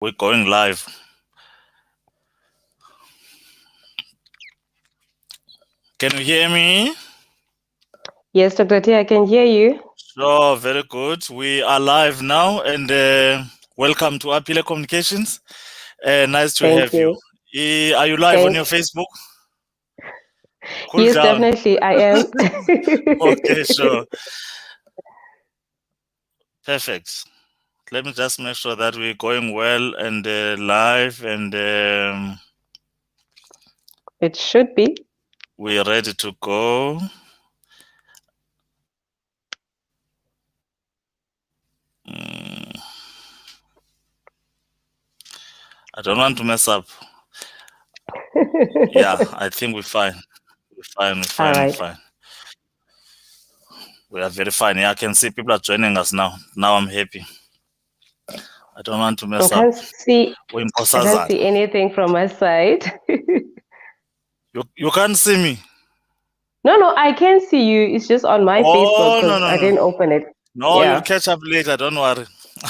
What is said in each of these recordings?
We're going live. Can you hear me? Yes, Dr. T, I can hear you. Sure, very good. We are live now, and welcome to Apile Communications. Nice to Thank have you. you. Are you live on your Thanks. Facebook? Cool Yes, down. definitely, I am. Okay, sure. Perfect. Let me just make sure that we're going well and live, and It should be. we're ready to go. I don't want to mess up. Yeah, I think we're fine. All right. We are very fine. Yeah, I can see people are joining us now. Now I'm happy. I don't want to I mess up. can't see. I can't see anything from my side. You can't see me. No, I can see you. It's just on my Facebook No, because I didn't open it. No, you'll Yeah. catch up later. Don't worry.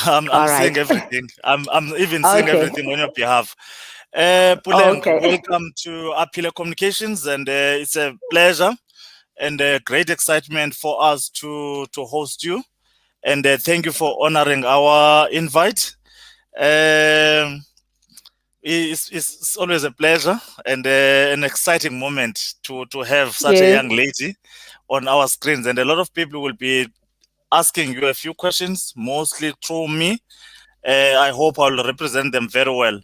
I'm All seeing right. everything. I'm even seeing Okay. everything on your behalf. Puleng, Okay. welcome to Apile Communications, and it's a pleasure and a great excitement for us to host you. And thank you for honoring our invite. Um, it's always a pleasure and an exciting moment to have such a Yes. young lady on our screens, and a lot of people will be asking you a few questions, mostly through me. I hope I'll represent them very well.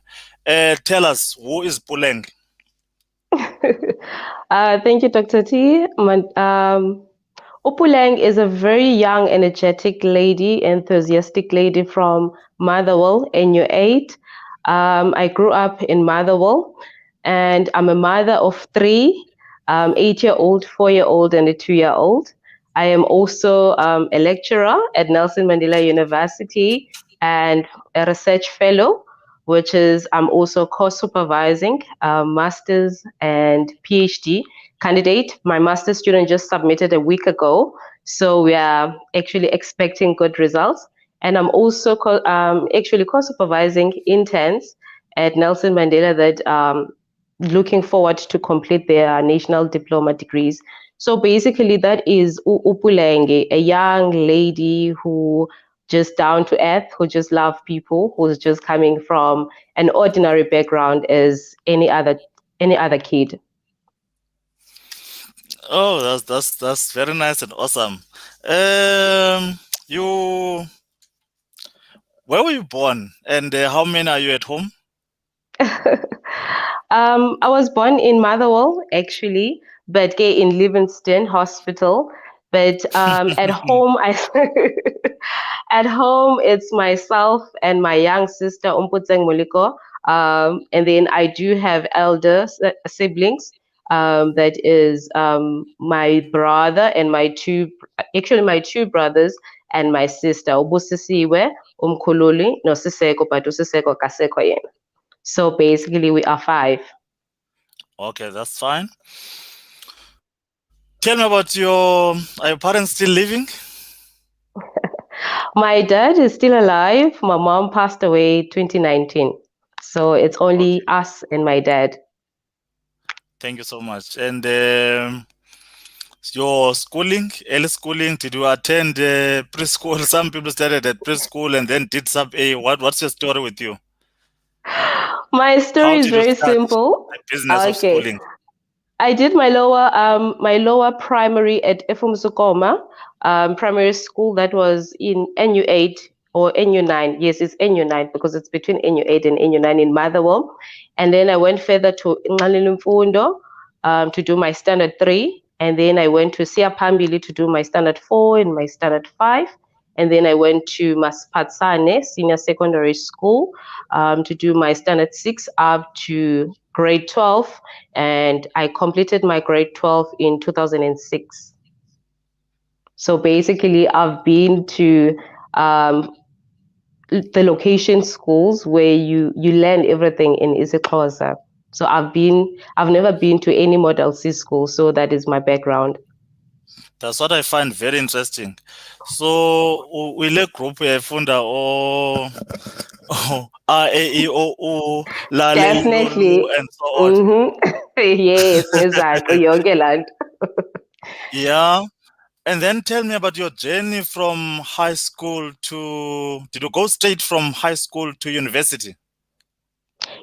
Tell us, who is Puleng? Thank you, Dr. T. Upuleng is a very young, energetic lady, enthusiastic lady from Motherwell, NU8. I grew up in Motherwell, and I'm a mother of three, 8-year-old, 4-year-old, and a 2-year-old. I am also a lecturer at Nelson Mandela University and a research fellow, which is I'm also co-supervising master's and PhD candidate. My master's student just submitted a week ago, so we are actually expecting good results. And I'm also actually co-supervising interns at Nelson Mandela that looking forward to complete their national diploma degrees. So basically, that is Upulenge, a young lady who just down to earth, who just love people, who's just coming from an ordinary background as any other kid. Oh, that's very nice and awesome. You Where were you born, and how many are you at home? I was born in Motherwell, actually, but in Livingston Hospital. But at home, at home it's myself and my young sister Umputseng Moliko. And then I do have elder siblings. That is my brother and my two brothers and my sister Ubusisiwe, Umkhululi, no Siseko, but Usiseko Kaseko yena. So basically, we are 5. Okay, that's fine. Tell me about are your parents still living? My dad is still alive. My mom passed away 2019. So it's only us and my dad. Thank you so much. And your schooling, early schooling, did you attend preschool? Some people started at preschool and then did sub A. What's your story with you? My story How is did you very start simple. the business of Okay. schooling? I did my lower primary at Efumsukoma primary school. That was in NU8 or NU9. Yes, it's NU9 because it's between NU8 and NU9 in Motherwell. And then I went further to Ngalilumfundo to do my standard 3. And then I went to Siapambili to do my standard 4 and my standard 5. And then I went to Maspatsane Senior Secondary School to do my standard 6 up to grade 12. And I completed my grade 12 in 2006. So basically, I've been to the location schools where you learn everything in isiXhosa. So I've never been to any Model C school, so that is my background. That's what I find very interesting. So le group uyayifunda A, E, I, O, U, Lale, Lulu, Definitely. and so on. Yes, ngezakho yonke laa nto. Yeah. And then tell me about your journey from high school to, did you go straight from high school to university?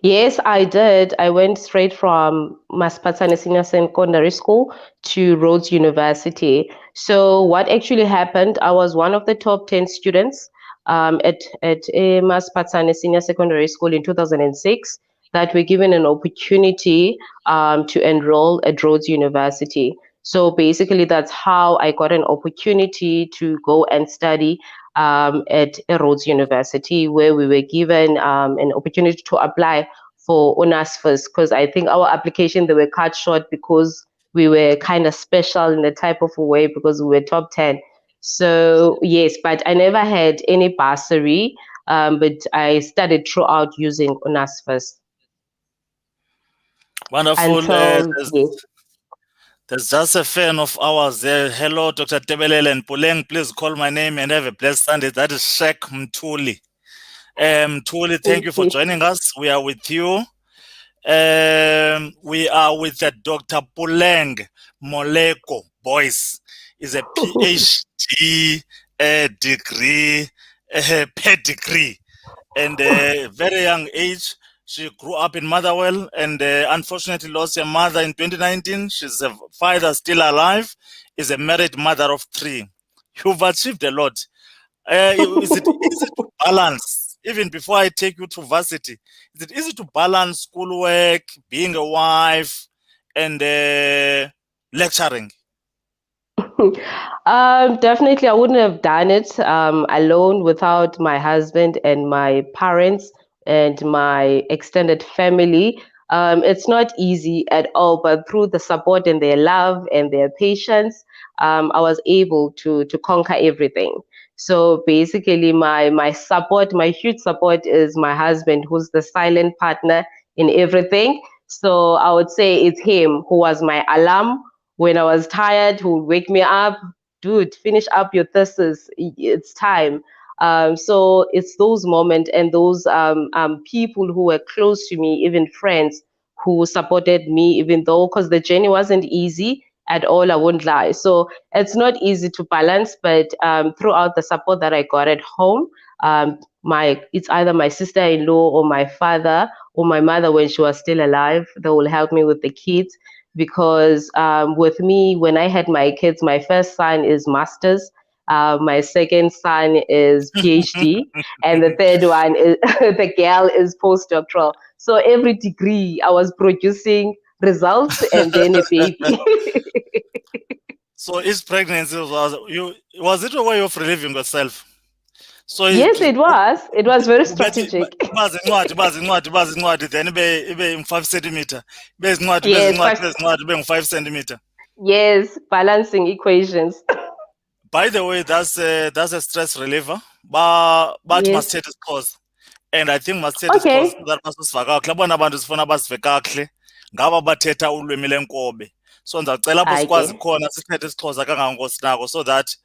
Yes, I did. I went straight from Maspatsane Senior Secondary School to Rhodes University. So what actually happened, I was one of the top 10 students at Maspatsane Senior Secondary School in 2006 that were given an opportunity to enroll at Rhodes University. So basically, that's how I got an opportunity to go and study at Rhodes University, where we were given an opportunity to apply for honors first, because I think our application they were cut short because we were kind of special in the type of a way because we were top 10. So yes, but I never had any bursary, but I studied throughout using honors first Wonderful. until yes. There's just a fan of ours there. Hello, Dr. Tebelele and Puleng. Please call my name and have a blessed Sunday. That is Sheikh Mtuli. Mtuli, thank you for joining us. We are with you. We are with Dr. Puleng Moleko-Boyce. Is a PhD degree, pedigree, and a very young age. She grew up in Motherwell and unfortunately lost her mother in 2019. She's a father still alive, is a married mother of three. You've achieved a lot. Is it easy to balance, even before I take you to varsity, is it easy to balance schoolwork, being a wife, and lecturing? Definitely, I wouldn't have done it alone without my husband and my parents and my extended family. It's not easy at all, but through the support and their love and their patience, I was able to conquer everything. So basically, my support, my huge support, is my husband, who's the silent partner in everything. So I would say it's him who was my alarm when I was tired, who would wake me up, dude, finish up your thesis. It's time. So it's those moments and those people who were close to me, even friends who supported me, even though, because the journey wasn't easy at all, I won't lie. So it's not easy to balance, but throughout the support that I got at home, it's either my sister-in-law or my father or my mother when she was still alive, they will help me with the kids because with me, when I had my kids, my first son is master's, my second son is PhD, and the third one is the girl is postdoctoral. So every degree, I was producing results and then a baby. So each pregnancy was it a way of relieving yourself? So Yes, it was. It was very strategic. bazi incwadi then ibe 5 centimeter. Ibe Yes, izincwadi ibe 5 centimeter. yes, balancing equations. By the way, that's a stress reliever. But Yes. masithethe isiXhosa. And I think masithethe isiXhosa Okay. so that basisiva kakuhle. Abona abantu sifuna basive kakuhle ngaba bathetha ulwimi lenkobe. So ndicela apho sikwazi Okay. khona sithethe isiXhosa kangangoko sinako so that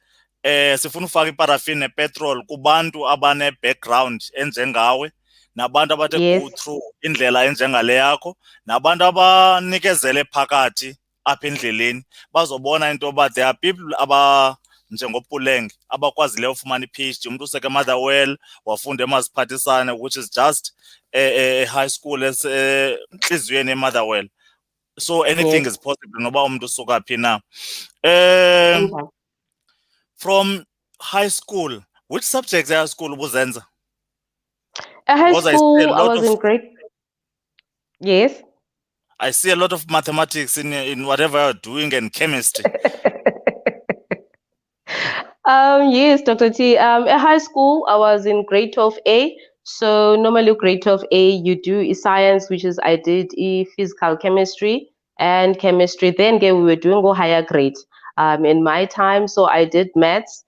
sifuna ufaka iparafini nepetrol kubantu abane-background enjengawe nabantu abathe go Yes. through indlela enjengale yakho nabantu abanikezele phakathi apha endleleni bazobona into yoba there are people njengopuleng abakwazileyo ufumana i-PhD, umntu useke Motherwell wafunda emaziphathisane, which is just a high school entliziyweni eMotherwell. So anything Yes. is possible noba umntu usuka phi na. um Okay. from high school, which subjects at school ubuzenza? At high Because school, I was in grade. Yes. I see a lot of mathematics in whatever you're doing and chemistry. Yes, Dr. T. At high school, I was in grade 12A. So normally grade 12A, you do science, which is I did physical chemistry and chemistry. Then again, we were doing go higher grade in my time. So I did maths,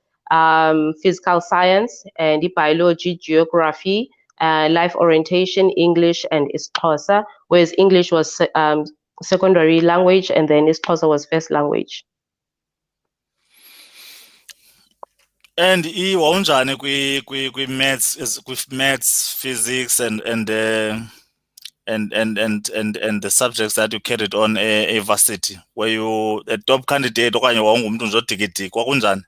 physical science, and biology, geography, life orientation, English, and Xhosa, whereas English was secondary language and then Xhosa was first language. And wawunjani maths, physics, and the subjects that you carried on varsity? Were you a top candidate okanye wawungumntu nje odikidiki? Kwakunjani?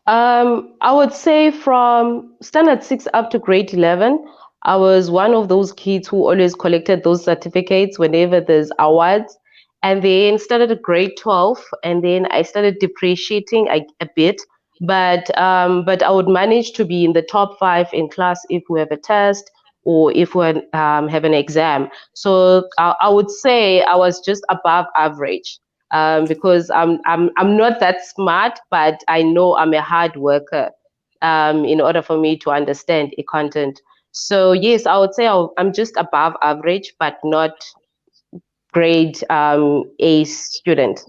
I would say from standard 6 up to grade 11, I was one of those kids who always collected those certificates whenever there's awards. And then started at grade 12, and then I started depreciating a bit. But I would manage to be in the top 5 in class if we have a test or if we have an exam. So I would say I was just above average because I'm not that smart, but I know I'm a hard worker in order for me to understand a content. So yes, I would say I'm just above average, but not grade A student.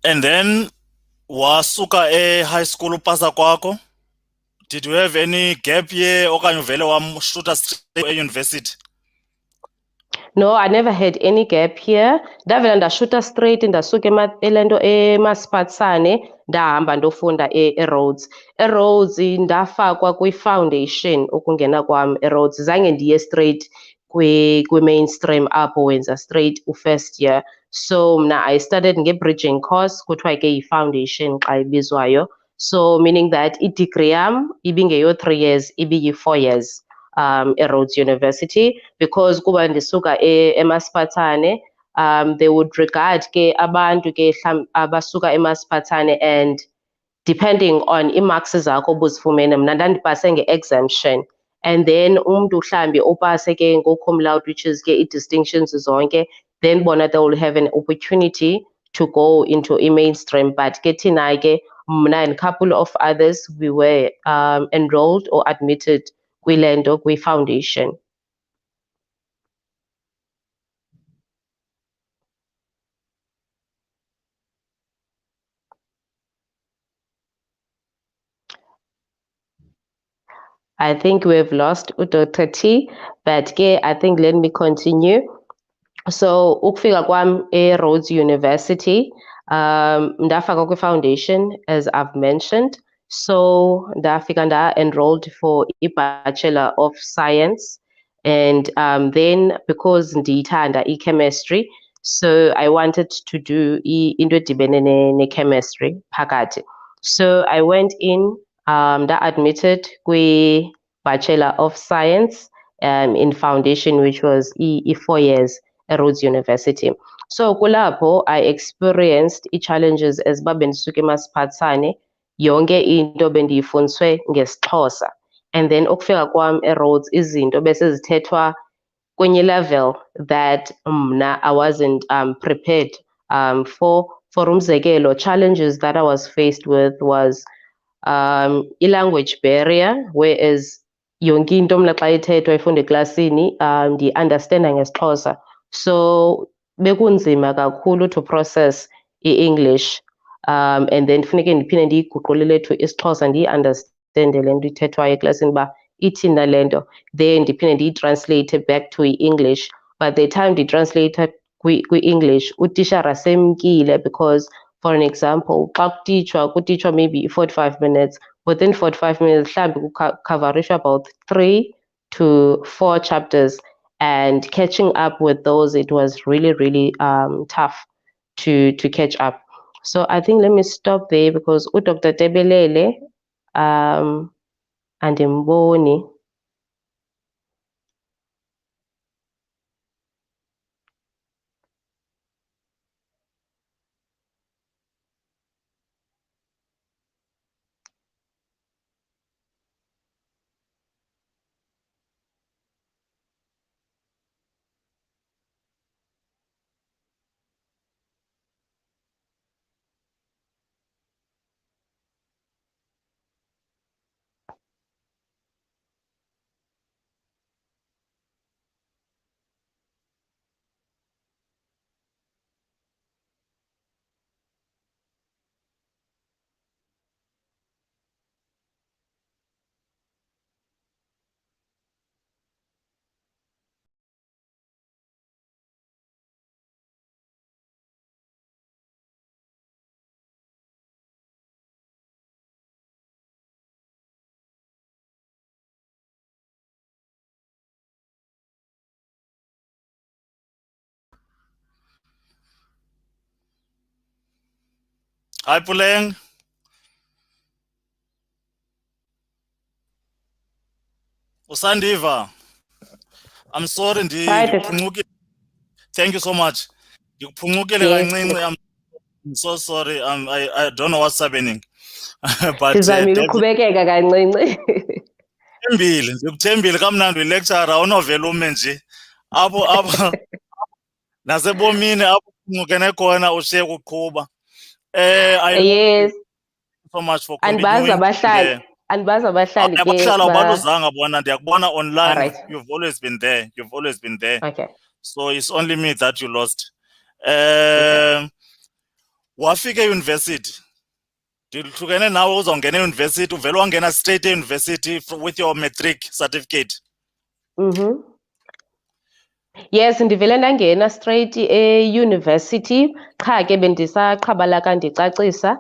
And then wasuka high school upasa kwakho. Did you have any gap year okanye uvele wamshuta straight university? No, I never had any gap here. Ndavela ndashuta straight ndasuka elento eMasipatsane ndahamba ndofunda eRhodes. eRhodes ndafakwa kwi-foundation ukungena kwam eRhodes. Zange ndiye straight kwi-mainstream apho wenza straight u-first year. So mna I started nge-bridging course kuthiwa ke yi-foundation xa ibizwayo. So meaning that i-degree yam ibingeyo 3 years, ibiyi-4 years eRhodes University because kuba ndisuka eMasipatsane they would regard ke abantu ke abasuka eMasipatsane and depending on ii-marks zakho obuzifumene mna ndandipase nge-exemption and then umntu mhlambi opase ke ngo-cum laude which is ke ii-distinctions zonke then bona they will have an opportunity to go into i-mainstream but ke thina ke mna and couple of others we were enrolled or admitted kwilento kwi-foundation. I think we've lost Dr. T, but ke I think let me continue. So ukufika kwam eRhodes University, ndafaka kwi-foundation as I've mentioned. So ndafika enrolled for i-Bachelor of Science, and then because ndiyithanda i-chemistry, so I wanted to do into edibene ne-chemistry phakathi. So I went in, admitted kwi-Bachelor of Science in foundation, which was 4 years at Rhodes University. So kulapho I experienced i-challenges as uba bendisuka eMasipatsane, yonke into bendiyifundiswe ngesiXhosa. And then ukufika kwam eRhodes izinto besezithethwa kwenye level that mna I wasn't prepared for. For umzekelo, challenges that I was faced with was i-language barrier, whereas yonke into mna xa ithethwa ifunda eklasini ndiyi-understanda ngesiXhosa. So bekunzima kakhulu to process i-English and then funeke ndiphinde ndiyiguqulele to isiXhosa ndiyi-understande le nto ithethwayo eklasini uba ithini na le nto, then ndiphinde ndiyitransleyithe back to i-English. But the time ndiyitransleyitha kwi-English utishara semkile because for an example xa kutitshwa maybe 45 minutes, within 45 minutes mhlawumbi kukhavarishwa about 3 to 4 chapters and catching up with those it was really really tough to catch up. So I think let me stop there because Dr. Tebelele andimboni. Hi, Puleng. Usandiva. I'm sorry, Hi, Dr. thank you so much. Yes, I'm so sorry. I don't know what's happening. But ndizamile uqhubekeka kancinci. ndikuthembile kamnandi uyilecturer awunovela ume nje. Apho nasebomini apho uphungukene khona ushiye kuqhuba. I love you Yes, so much for andibazi continuing. abahlali, andibazi abahlali ke Abahlala ba. awubaluzanga bona, ndiyakubona All online. right. You've always been there. You've always been there. Okay. So it's only me that you lost. Okay. Wafika eyunivesithi, ndihlukene nawe uzawungena eyunivesithi, uvele wangena straight eyunivesithi with your matric certificate. Yes, ndivele ndangena straight e-university, qha ke bendisaqhabalaka ndicacisa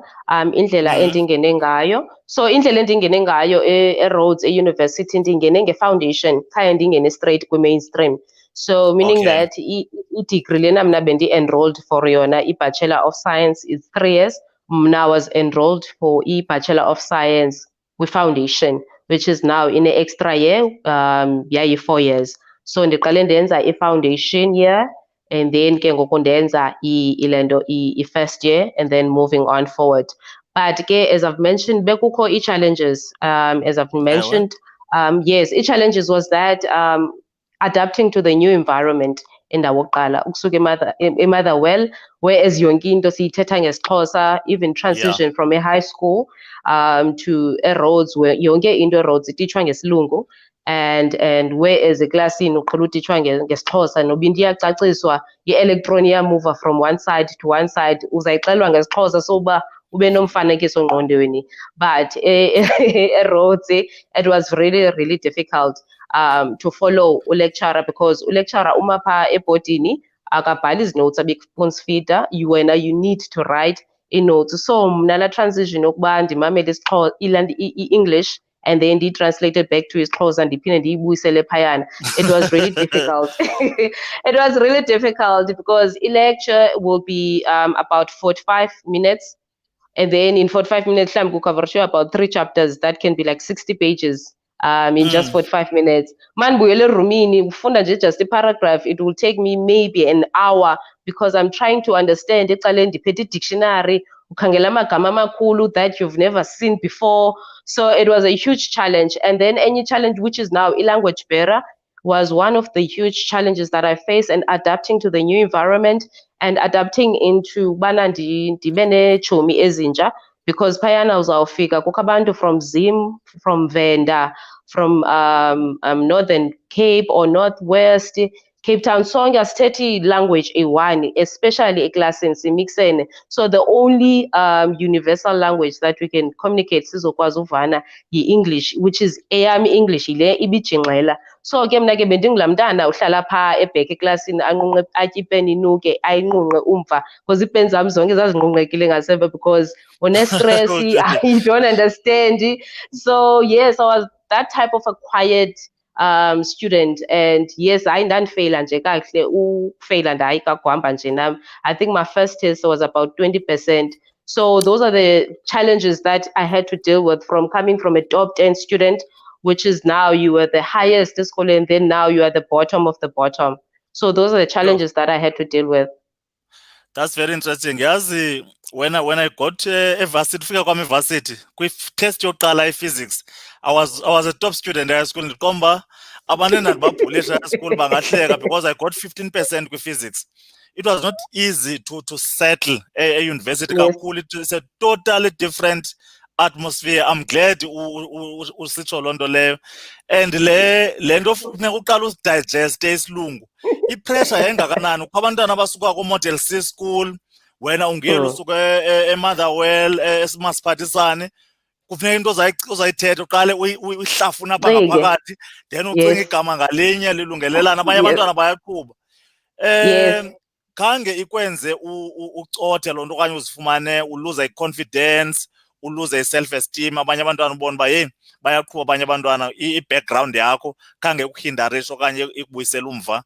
indlela endingene ngayo. So indlela endingene ngayo e-Rhodes e-university ndingene nge-foundation, qha ndingene straight kwi-mainstream. So meaning Okay. that i-degree lena mna bendi-enrolled for yona, i-Bachelor of Science is 3 years. Mna was enrolled for i-Bachelor of Science kwi-foundation, which is now in an extra year, yayi-4 years. So ndiqale ndenza i-foundation year, and then ke ngoku ndenza ilento i-first year, and then moving on forward. But ke as I've mentioned, bekukho i-challenges, as I've Ewe. mentioned, yes, i-challenges was that adapting to the new environment indawo yokuqala ukusuka eMotherwell, whereas yonke into siyithetha ngesiXhosa, even Yeah. transition from a high school to eRhodes, where yonke into eRhodes ititshwa ngesilungu, and whereas eklasini uqhela utitshwa ngesiXhosa, noba into iyacaciswa i-electron iyamova from one side to one side, uzayixelwa ngesiXhosa soba ube nomfanekiso ngqondweni. But eRhodes it was really, really difficult to follow ulecturer, because ulecturer uma pha ebhodini akabhali izi-notes abekusponsfida, wena you need to write i-notes. So mna la transition yokuba ndimamele i-English and then translated back to isiXhosa ndiphinde ndiyibuyisele phayana, it was really difficult. It was really difficult because lecture will be about 45 minutes, and then in 45 minutes time we cover show about 3 chapters that can be like 60 pages in just 45 minutes. Man buyele rumini ufunda nje just a paragraph, it will take me maybe an hour, because I'm trying to understand ecaleni ndiphethe dictionary, ukhangela amagama amakhulu that you've never seen before. So it was a huge challenge. And then any challenge which is now language barrier was one of the huge challenges that I faced, and adapting to the new environment and adapting into bana ndibe neetshomi ezintsha, because phayana uzawufika kukho abantu from Zim, from Venda, from Northern Cape or Northwest Cape Town, sonke asithethi language eyi-one, especially eklasini simixene. So the only universal language that we can communicate sizokwazi uvana yi-English, which is eyami English yile ibijingxela. So ke mna ke bendingulaa mntana uhlala phaa ebheka eklasini anqunqe atye ipeni inuke ayinqunqe umva, because iipeni zam zonke zazinqunqekile ngasemva, because une-stress, Okay. you don't understand. So yes, I was that type of a quiet student, and yes, hayi ndandifeyila nje kakuhle, ufeyila ndayi kakuhamba nje nam. I think my first test was about 20%. So those are the challenges that I had to deal with, from coming from a top 10 student, which is now you were the highest school, and then now you are the bottom of the bottom. So those are the challenges that I had to deal with. That's very interesting. Yazi, when I got evarsity, fika kwami evarsity, kwi-test yokuqala i-physics, I was a top student high school. Ndikomba abantu endandibabhulisha high school bangahleka, because I got 15% kwi-physics. It was not easy to settle a university Yes. kakhulu. It's a totally different atmosphere. I'm glad usitsho loo nto leyo. And le nto funeka uqala usidigeste isilungu. I-pressure yayingakanani? Kukho abantwana abasuka ku-Model C school, wena ungeli usuka eMotherwell, eMasiphathisane, kufuneka into uzayithetha uqale uyihlafuna apha ngaphakathi, then ucinga Yes. igama ngalinye lilungelelana, abanye abantwana bayaqhuba. Yes. Khange ikwenze ucothe loo nto okanye uzifumane uluza i-confidence, uluza i-self-esteem, abanye abantwana ubona uba yeyi bayaqhuba abanye abantwana, i-background yakho khange ikuhindarishe okanye ikubuyisele umva,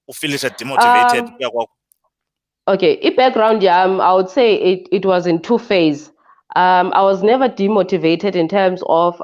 ufilishe demotivated kuya kwakho? Okay, background, I would say it was in two phases. I was never demotivated in terms of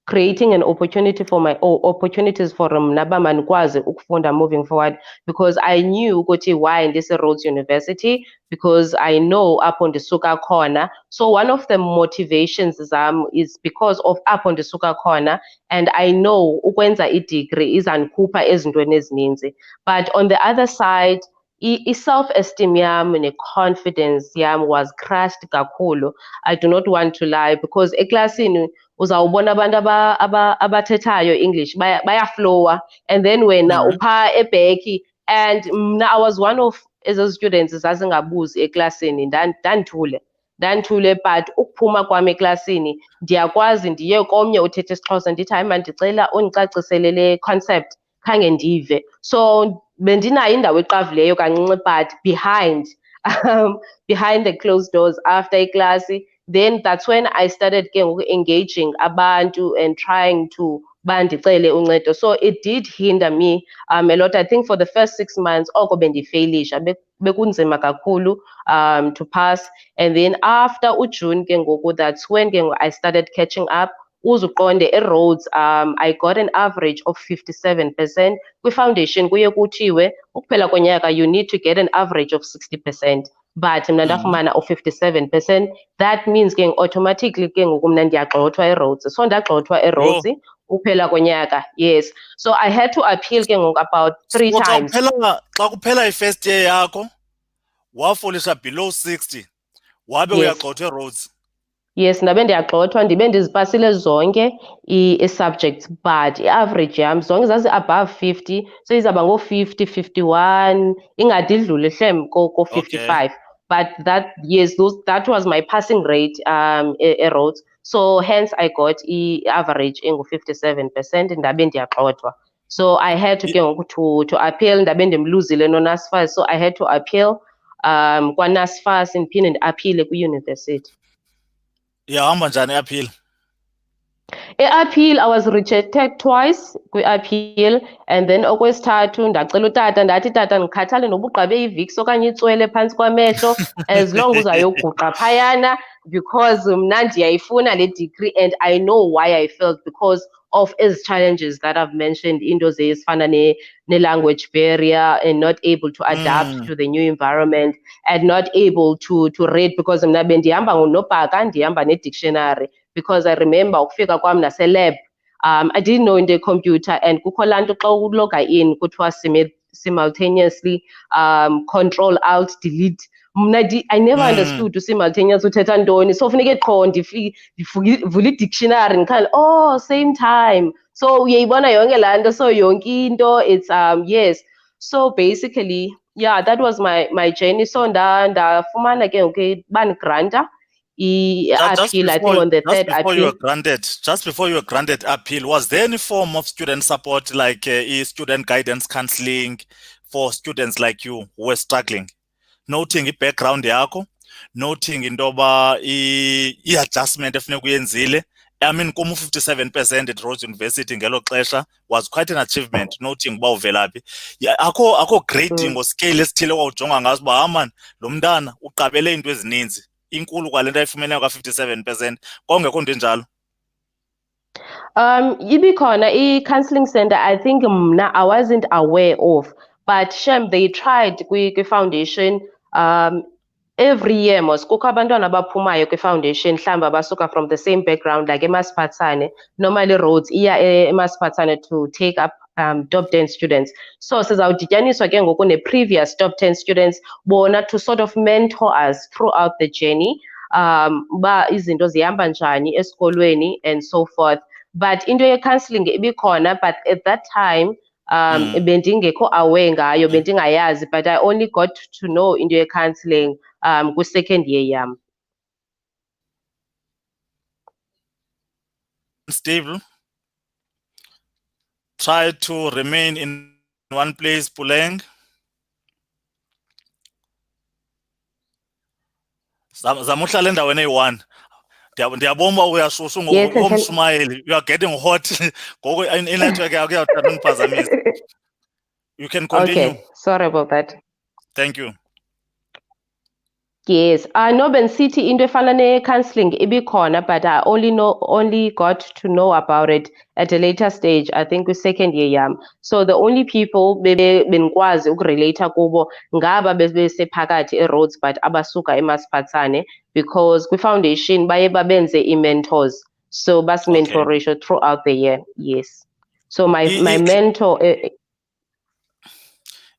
creating an opportunity for my or opportunities for mna manikwazi ukufunda moving forward, because I knew ukuthi why in this Rhodes University, because I know apho ndisuka khona. So one of the motivations is because of apho ndisuka khona, and I know ukwenza i-degree izandikhupha ezintweni ezininzi. But on the other side, i-self-esteem yam ne-confidence yam was crushed kakhulu. I do not want to lie, because eklasini uzawubona abantu abathethayo English bayaflowa, and then wena upha ebheki. And mna I was one of ezo students zazingabuzi eklasini, ndandithule, but ukuphuma kwam eklasini ndiyakwazi ndiye komnye uthetha isiXhosa ndithi, hayi mandicela undicacisele le concept, khange ndive. So bendinayo indawo eqavileyo kancinci, but behind the closed doors after iclass, then that's when I started engaging abantu and trying to bandicele uncedo. So it did hinder me a lot. I think for the first 6 months oko bendifailisha, bekunzima kakhulu to pass. And then after uJune that's when I started catching up. Uzuqonde e-Rhodes, I got an average of 57%. Kwi-foundation kuye kuthiwe ukuphela konyaka you need to get an average of 60%, but mna ndafumana u-57%. That means automatically ngoku mna ndiyagxothwa e-Rhodes. So ndagxothwa e-Rhodes uphela konyaka, yes. So I had to appeal ngoku about 3 times. Xa kuphela i-first year yakho wafolisha below 60 wabe uyagxothwa e-Rhodes. Yes, ndabe ndiyagxothwa, ndibe ndizipasile zonke i-subjects, but i-average yam zonke zazi-above 50, so izawuba ngoo-50, 51, ingade idlule hlem ko-55. But that was my passing rate e-Rhodes. So hence I got i-average engu-57%, ndabe ndiyagxothwa. So I had to ke ngoku to appeal, ndabe ndimluzile noNSFAS, so I had to appeal kwaNSFAS ndiphinde ndiaphile kwiyunivesithi. Yahamba njani i-appeal? I-appeal I was rejected twice kwi-appeal, and then okwesithathu ndacela utata ndathi, tata ndikhathale noba ugqabe iviksi okanye itswele phantsi kwamehlo, as long uzayoguqa phayana, because mna ndiyayifuna le degree and I know why I failed, because of ezi challenges that I've mentioned, into ezifana ne-language barrier and not able to adapt to the new environment and not able to read, because mna bendihamba ngonobhaka ndihamba ne-dictionary, because I remember ukufika kwam nase-lab, I didn't know into computer, and kukho laa nto xa uloga in kuthiwa simultaneously control alt delete. Mna I never understood simultaneous uthetha ntoni, so funeke qho ndivule i-dictionary ndikhale, oh, same time. So uyayibona yonke laa nto, so yonke into it's yes. So basically, yeah, that was my journey. So ndafumana ke ngoku bandigranta appeal, I think on the third appeal. Just before you were granted appeal, was there any form of student support, like student guidance counseling for students like you who were struggling? Noting i-background yakho, noting into yoba i-adjustment efuneka uyenzile. I mean, kum 57% at Rhodes University ngelo xesha was quite an achievement, noting uba uvelaphi. Akho grading or scale esithile wawujonga ngazo uba man, lo mntana uqabele into ezininzi, inkulu kwale nto ayifumeneyo ka-57%, kwakungekho nto enjalo? Ibikhona i-counseling center, I think mna I wasn't aware of, but shem they tried kwi-foundation. Every year mos kukho abantwana abaphumayo kwi-foundation mhlawumbi abasuka from the same background, like eMasiphathane. Normally Rhodes iya eMasiphathane to take up top 10 students. So sizawudityaniswa ke ngoku ne-previous top 10 students, bona to sort of mentor us throughout the journey, uba izinto zihamba njani esikolweni and so forth. But into ye-counseling ibikhona, but at that time bendingekho aware ngayo, bendingayazi, but I only got to know into ye-counseling kwi-second year yam. Stable. Try to remain in one place, Puleng. Zama uhlala endaweni eyi-one. Ndiyabona uyashushu ngomshumayeli. You are getting hot. Ngoku inetwork yakho iyawuthanda undiphazamisa. You can continue. Okay, sorry about that. Thank you. Yes, no benisithi into efana ne-counselling ibikhona, but I only got to know about it at a later stage, I think kwi-second year yam. So the only people bendikwazi ukureleyitha kubo ngaba besephakathi e-Rhodes but abasuka eMasiphathane, because kwi-foundation baye babenze ii-mentors, so Okay. basimentorisha throughout the year. Yes. So my mentor,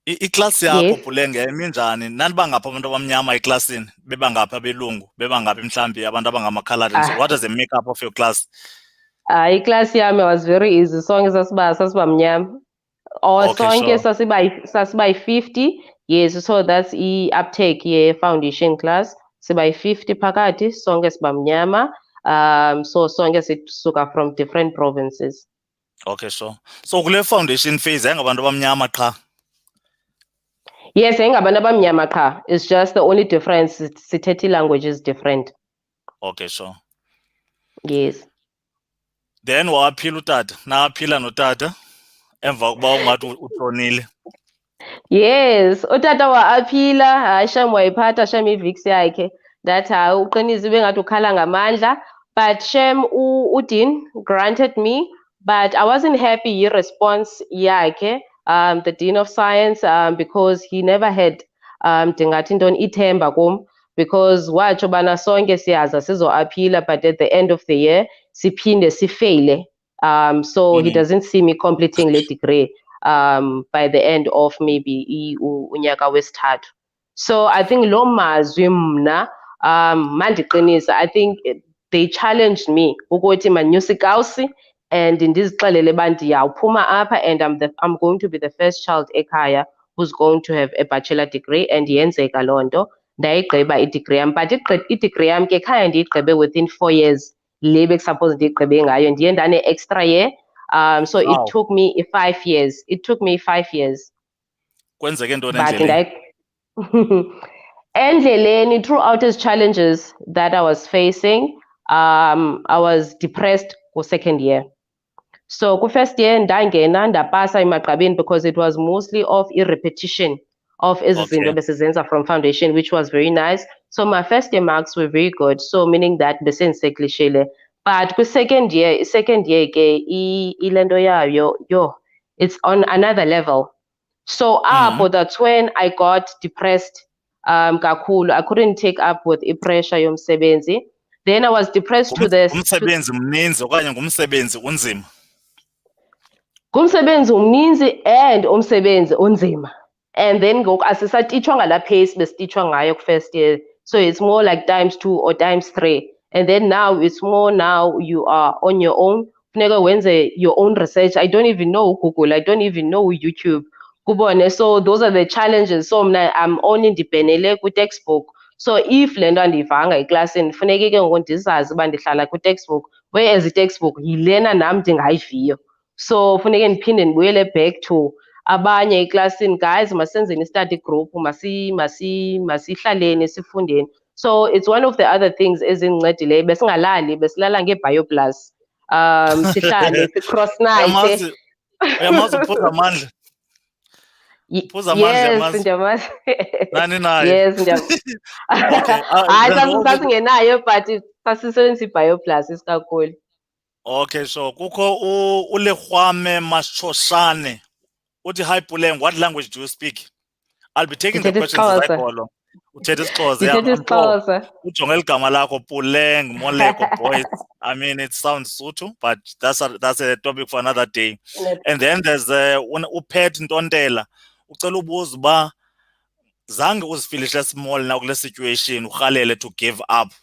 Iklasi yakho yes. Puleng iminjani? Nani bangapha abantu abamnyama eklasini? Bebangaphi abelungu? Bebangaphi mhlambi abantu abangama-coloured? So what is the makeup of your class? Iklasi yami was very easy. Sonke sasibamnyama. Or Okay, sonke sure. sasiba 50. Yes, so that's uptake foundation class. Siba 50 phakathi, sonke sibamnyama. So sonke sisuka from different provinces. Okay, sure. So kule foundation phase ngabantu abamnyama qha. Yes, ngabantu abamnyama qha. It's just the only difference, sithetha language is different. Okay, sure. Yes. Then waphila utata. Naphila notata emva kokuba ungathi utshonile. Yes, utata aphila, hayi sham wayiphatha sham iviksi yakhe. Ndathi hayi uqinise bengathi ukhala ngamandla. But shem uDean granted me, but I wasn't happy yi-response yakhe, the Dean of Science, because he never had ndingathi ntoni ithemba kum, because watsho bana sonke siyaza sizo-aphila but at the end of the year siphinde sifeyile. So he doesn't see me completing the degree by the end of maybe unyaka wesithathu. So I think lo mazwi mna mandiqinisa, I think they challenged me ukuthi manyuse ikawusi and ndizixelele uba ndiyawuphuma apha and I'm going to be the first child ekhaya who's going to have a bachelor degree, and yenzeka loo nto. Ndayigqiba i-degree yam, but i-degree yam ke khaya ndiyigqibe within 4 years le bekusuppose ndiyigqibe ngayo. Ndiye ndane-extra year. So it Wow. took me 5 years. It took me 5 years. Kwenzeke ntoni But endleleni? endleleni, throughout these challenges that I was facing, I was depressed for second year. So first year ndangena ndapasa emagqabini because it was mostly of repetition of ezi zinto Okay. besizenza from foundation, which was very nice. So my first year marks were very good, so meaning that besendiseklishile. But second year ke ile nto yayo, yo, it's on another level. So apho, that's when I got depressed kakhulu. I couldn't take up with pressure yomsebenzi. Then I was depressed to this. Ngumsebenzi mninzi okanye ngumsebenzi unzima? Ngumsebenzi umninzi and umsebenzi unzima. And then ngoku asisatitshwa ngala pace besititshwa ngayo first year. So it's more like times 2 or times 3. And then now it's more, now you are on your own. Funeka wenze your own research. I don't even know Google. I don't even know YouTube. Kubone. So those are the challenges. So I'm only ndibhenele ku-textbook. So if le nto andiyivanga eklasini funeke ke ngoku ndizazi uba ndihlala kwi-textbook, whereas i-textbook yilena nam ndingayiviyo. So funeke ndiphinde ndibuyele back to abanye eklasini, guys, masenzeni i-study group, masihlaleni sifundeni. So it's one of the other things ezindincedileyo. Besingalali, besilala ngebioplus. Sihlale si-cross night. Uyamazi uphuza amandla? Uphuza amandla, Yes, uyamazi? ndiyamazi. Nani naye? Yes, Okay. hayi sasingenayo but sasisebenzisa i-bioplus isikakhulu. Okay, so kukho uLegwame Mashoshane. Uthi, hi Puleng, what language do you speak? I'll be taking the Ndithetha questions as I isiXhosa. go along. Uthetha isiXhosa. Yeah, Ndithetha I'm sure. isiXhosa. Ujonge igama lakho Puleng Moleko-Boyce. I mean, it sounds Sotho, but that's a topic for another day. And then there's uPet Ntontela. Ucela ubuza uba zange uzifilishe small na kule situation urhalele to give up.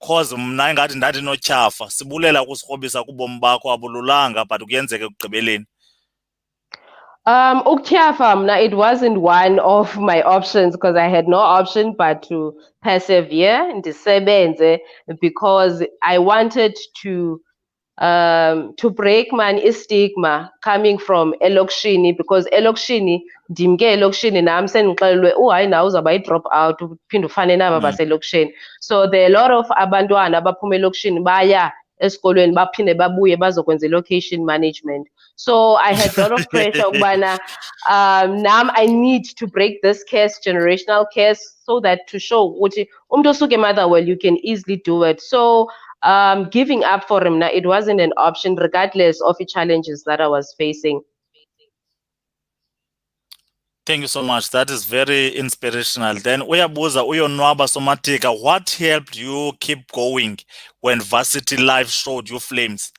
Cause mna ingathi ndathi notyhafa. Sibulela ukusirhobisa kubomi bakho, abululanga but kuyenzeka ekugqibeleni. Ukutyhafa mna, it wasn't one of my options because I had no option but to persevere, ndisebenze, because I wanted to break man istigma coming from elokishini, because elokishini ndimke elokishini nam sendixelelwe hayi nawe uzawuba yi-drop out uphinde ufane naba baselokishini. So there are a lot of abantwana abaphuma elokishini baya esikolweni baphinde babuye bazokwenza i-location management. So I had a lot of pressure. Now I need to break this curse, generational curse, so that to show ukuthi umuntu osuke Motherwell, you can easily do it. So giving up for him, it wasn't an option, regardless of the challenges that I was facing. Thank you so much. That is very inspirational. Then uyabuza uyonwaba Somatika, what helped you keep going when varsity life showed you flames?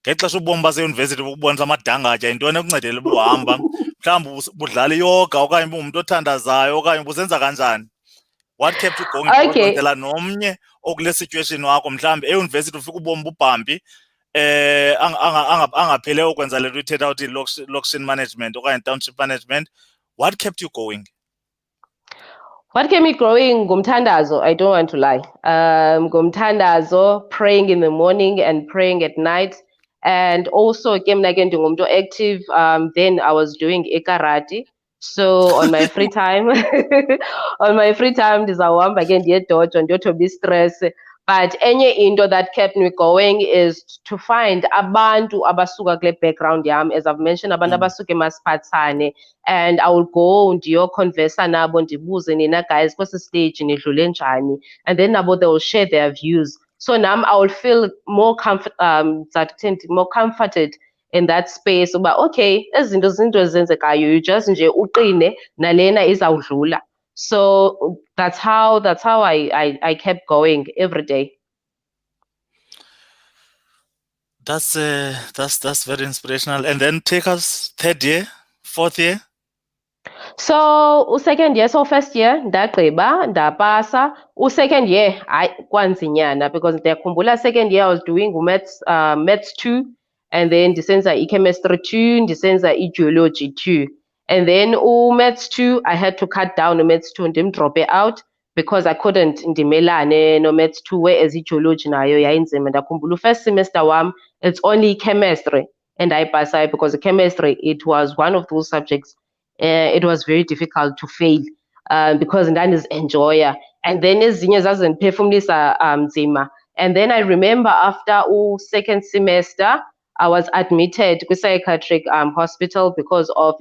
Ngexesha ubomi baseyunivesithi bukubonisa amadangatya yintoni ekuncedele buhamba mhlawumbi budlala iyoga okanye bungumuntu othandazayo okanye busenza kanjani? What kept you going? Okay. Ndlela nomnye okule situation wakho mhlawumbi eyunivesithi ufika ubomi bubhambi angaphele ukwenza le nto ithetha uthi location management okanye township management. What kept you going? What kept me growing? Ngumthandazo, I don't want to lie. Ngumthandazo, praying in the morning and praying at night. And also, active. Then I was doing karate. So on my free time, ndizawuhamba ke ndiye dojo ndiyothoba stress. But any into that kept me going is to find abantu abasuka kule background yam, as I've mentioned, abantu abasuka eMasiphathane, and I will go ndiyoconversa nabo ndibuze nina guys kwesi stage nidlule njani, and then nabo they will share their views. So now I will feel more more comforted in that space. But okay, zinto ezenzekayo, you just nje uqine nalena izawudlula. So that's how I kept going every day. That's very inspirational. And then take us third year, fourth year. So second year, so first year ndagqiba ndapasa. Second year hayi kwanzinyana, because ndiyakhumbula second year I was doing maths 2, and then ndisenza chemistry 2, ndisenza geology 2. And then maths 2 I had to cut down maths 2 ndimdrope out because I couldn't ndimelane no maths 2, whereas geology nayo yayinzima. Ndakhumbula first semester wam it's only chemistry, and I passed because chemistry, it was one of those subjects it was very difficult to fail because ndandizi-enjoya, and then ezinye zazindiphefumlisa nzima. And then I remember after second semester I was admitted to psychiatric hospital because of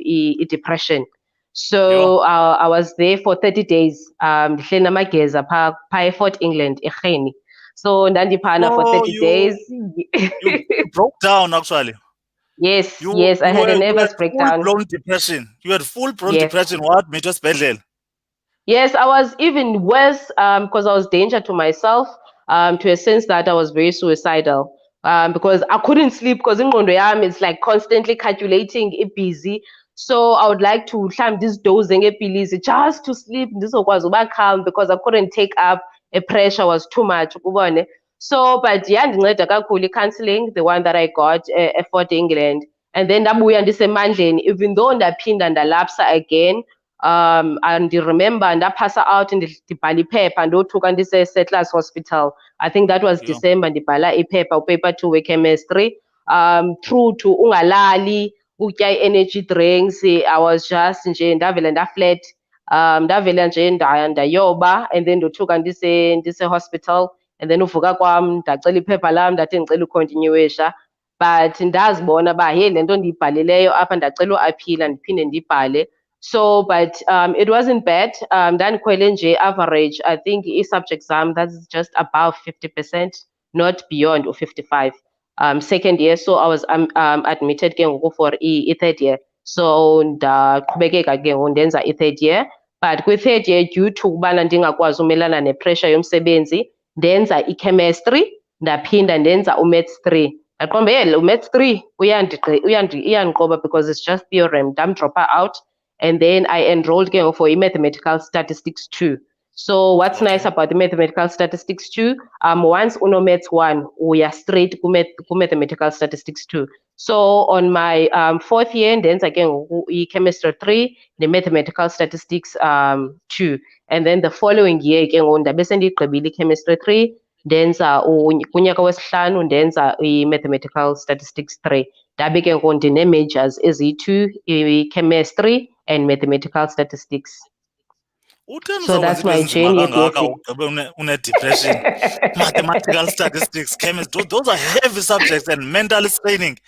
depression. So I was there for 30 days ndihleli namageza phaa eFort England eRhini. So ndandiphana for 30 days. You broke down actually. Yes, I had a nervous breakdown. Full-blown depression. You had full-blown depression. What made you Tebelele? Yes, I was even worse because I was danger to myself, to a sense that I was very suicidal. Because I couldn't sleep because in Mondoyam it's like constantly calculating, busy. So I would like to climb this dosing just to sleep. This was calm because I couldn't take up a pressure was too much. So, but yeah, counseling, the one that I got at Fort England, and then ndabuya ndisemandleni, even though ndaphinda ndalapsa again. And remember ndaphasa out ndibhala iphepha ndothuka ndise-Settlers Hospital. I think that was December. Ndibhala iphepha paper 2 we-chemistry. True to ungalali, utya i-energy drinks. I was just nje ndavela ndaflat. Ndavela nje ndayoba, and then ndothuka ndise-hospital. And then uvuka kwam ndacela iphepha lam ndathi ndicela ukontinuesha, but ndazibona uba hey, le nto ndiyibhalileyo apha ndacela uaphila ndiphinde ndibhale. So, but it wasn't bad. Ndandikhwele nje average, I think i-subject zam that's just above 50%, not beyond 55. Second year, so I was admitted ke ngoku for i-third year. So ndaqhubekeka ke ngoku ndenza i-third year, but kwi-third year due to ubana ndingakwazi umelana nepressure yomsebenzi ndenza i-chemistry ndaphinda ndenza u-maths 3. Ndaqomba ye u-maths 3 uyandiqoba because it's just theorem. Ndamdropa out, and then I enrolled for mathematical statistics 2. So what's nice about the mathematical statistics 2, once uno maths 1 uya straight ku mathematical statistics 2. So on my fourth year ndenza again chemistry 3, the mathematical statistics 2, and then the following year ke ngoku ndabe sendigqibile chemistry 3 ndenza kunyaka wesihlanu ndenza i-mathematical statistics 3. Ndabe ke ngoku ndine-majors eziyi-2, i-chemistry and mathematical statistics. So that's my journey at depression. Mathematical statistics, chemistry, those are heavy subjects and mental straining.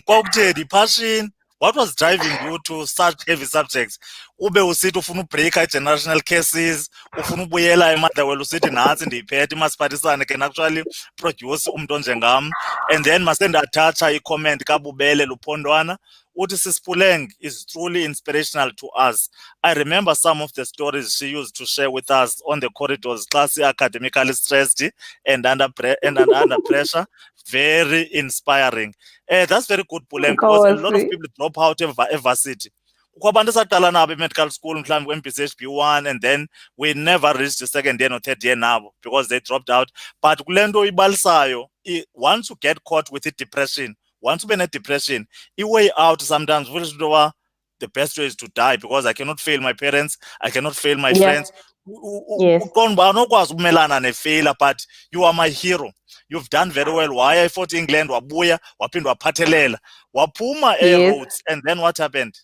Kwakutheni passion? What was driving you to such heavy subjects? Ube usithi ufuna ubreaka generational cases, ufuna ubuyela eMotherwell usithi nantsi ndiyiphethe imasiphathisane can actually produce umuntu onjengam. And then masendathatha i-comment kaBubele Luphondwana uthi Sis Puleng is truly inspirational to us. I remember some of the stories she used to share with us on the corridors, classy, academically stressed and under pressure. Very inspiring. That's very good, Puleng, because a lot of people drop out of varsity. Kukho abantu esaqala nabo medical school mhlawumbi kwi-MPCH B1 and then we never reached the second year no third year nabo because they dropped out. But kule nto ibalisayo, once you get caught with depression, once ube ne-depression, i-way out sometimes the best way is to die because I cannot fail my parents, I cannot fail my friends. Uqonda uba anokwazi ukumelana ne-failure, but you are my hero. You've done very well. Why I fought England, wabuya, waphinda waphathelela, waphuma Rhodes, and then what happened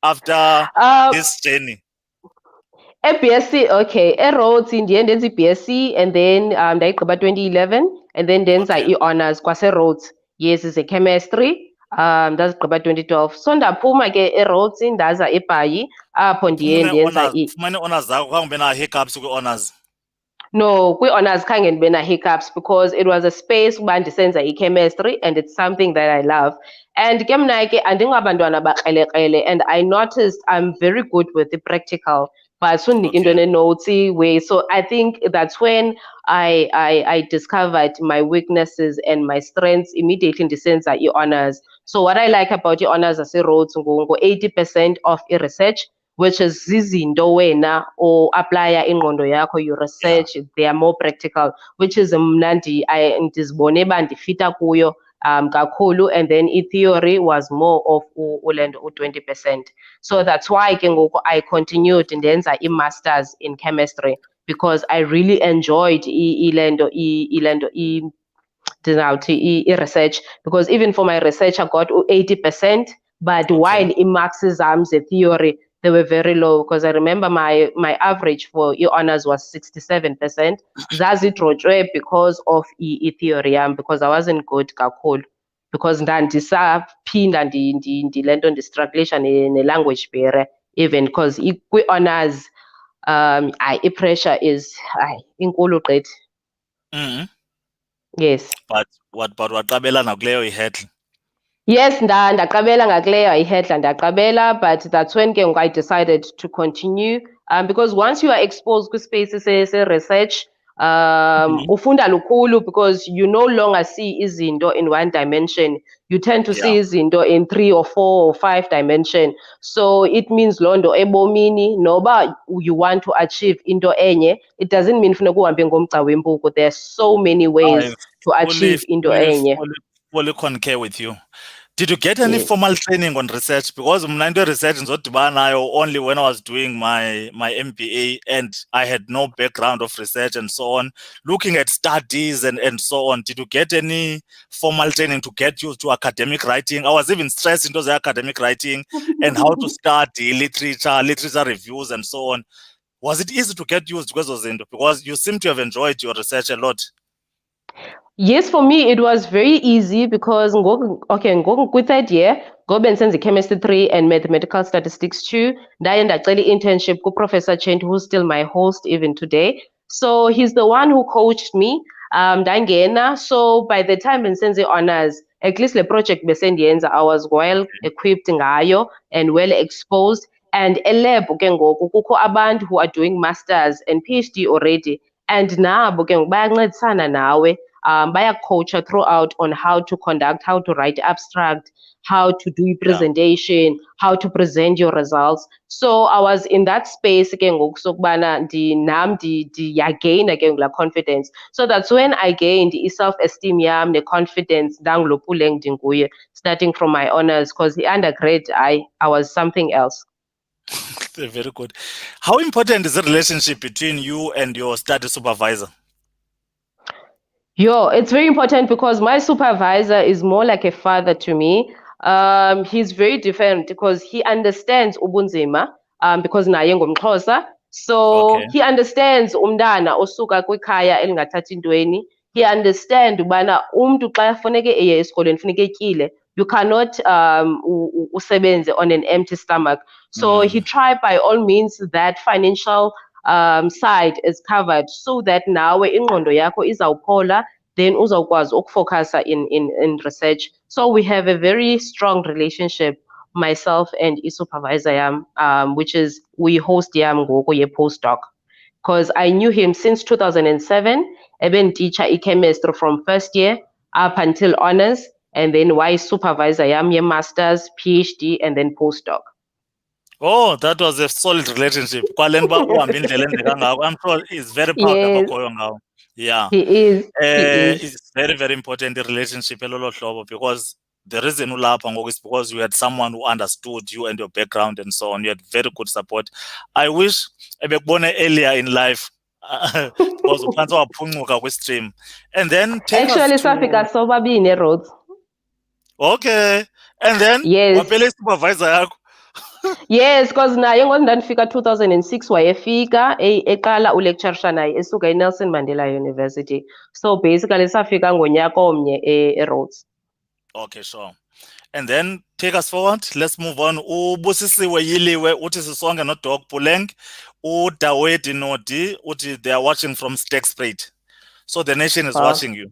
after this journey? BSc, okay. Rhodes in the end ndenza BSc and then ndayigqiba 2011 and then ndenza i-honors kwase-Rhodes. Yes, is a chemistry. Ndazigqiba 2012. So ndaphuma ke eRhodes ndaza eBhayi apho ndiye ndenza ufumane honors zakho khange ube na-hiccups kwi-honors. No, kwi-honors khange ndibe na-hiccups because it was a space uba ndisenza i-chemistry and it's something that I love. And ke mna ke andingabantwana bakrelekrele and I noticed I'm very good with the practical. But sundinika into ene-notes way. So I think that's when I discovered my weaknesses and my strengths immediately ndisenza i-honors. So what I like about i-honors ase-Rhodes ngo-80% of i-research, which is zizinto wena or aplya ingqondo yakho, you research, they are more practical, which is mna ndizibone uba ndifita kuyo kakhulu, and then i-theory was more of ulento u-20%. So that's why ke ngoku I continued ndenza i-masters in chemistry because I really enjoyed i-research, because even for my research I got 80%, but while i-marks zam ze-theory they were very low, because I remember my average for i-honors was 67%. Zazidrotshwe because of i-theory yam, because I wasn't good kakhulu, because ndandisaphinda le nto ndistrugglisha ne-language barrier even, because kwi-honors i-pressure is inkulu gqithi. Yes. But waqabelana kuleyo ihedla. Yes, ndaqabela ngakuleyo ihedla ndaqabela, but that's when ke I decided to continue because once you are exposed kwi-space se-research ufunda lukhulu, because you no longer see izinto in one dimension, you tend to see izinto in 3 or 4 or 5 dimension. So it means loo nto ebomini noba you want to achieve into enye, it doesn't mean funeka uhambe ngomgca wempuku. There are so many ways to achieve into enye. Fully concur with you. Did you get any formal training on research? Because mna into research ndizodibana nayo only when I was doing my MBA, and I had no background of research and so on, looking at studies and so on. Did you get any formal training to get you to academic writing? I was even stressed into the academic writing and how to study literature reviews and so on. Was it easy to get used because you seem to have enjoyed your research a lot? Yes, for me it was very easy because kwi-third year ngobe ndisenza chemistry 3 and mathematical statistics 2, ndaye ndacela i-internship kuProfessor Chent, who's still my host even today. So he's the one who coached me. Ndangena, so by the time bendisenza i-honors, at least le project besendiyenza I was well equipped ngayo and well exposed. And elab ke ngoku kukho abantu who are doing masters and PhD already, and nabo ke ngoku bayancedisana nawe. Baya-coach throughout on how to conduct, how to write abstract, how to do presentation, how to present your results. So I was in that space ke ngoku sokubana ndiyagaina ke la confidence. So that's when I gained i-self-esteem yam ne-confidence ndangulo Puleng ndinguye, starting from my honors, because the undergrad I was something else. Very good. How important is the relationship between you and your study supervisor? It's very important because my supervisor is more like a father to me. He's very different because he understands ubunzima because naye ngumXhosa. So he understands umntana osuka kwikhaya elingathathi ntweni. He understands ubana umntu xa funeke eye esikolweni funeke etyile, you cannot usebenze on an empty stomach. So he tried by all means that financial side is covered, so that nawe ingqondo yakho izawuphola, then uzawukwazi ukufocusa in research. So we have a very strong relationship, myself and i-supervisor yam, which is we host yam ngoku ye-postdoc, because I knew him since 2007. Eben teacher chemistry from first year up until honors, and then why supervisor yam ye-masters, PhD, and then postdoc. Oh, that was a solid relationship. I'm sure he's very proud Yes, of yeah. he is. He is. It's very, very important, the relationship, because the reason ulapha is because you had someone who understood you and your background and so on. You had very good support. I wish ebekubone earlier in life, because uphantse waphuncuka kwi-stream. And then take us Actually, to... safika sobabini roads. Okay. And then Yes. wapele supervisor yakho. Yes, because naye ngondandifika 2006 wayefika eqala ulecturesha naye esuka eNelson Mandela University. So basically safika ngonyaka omnye eRhodes. Okay, sure. And then take us forward. Let's move on. Ubusisiwe Yiliwe uthi sisonke no Dr Puleng, uDawedi Nodi uthi they are watching from Stakespruit. So the nation is watching you.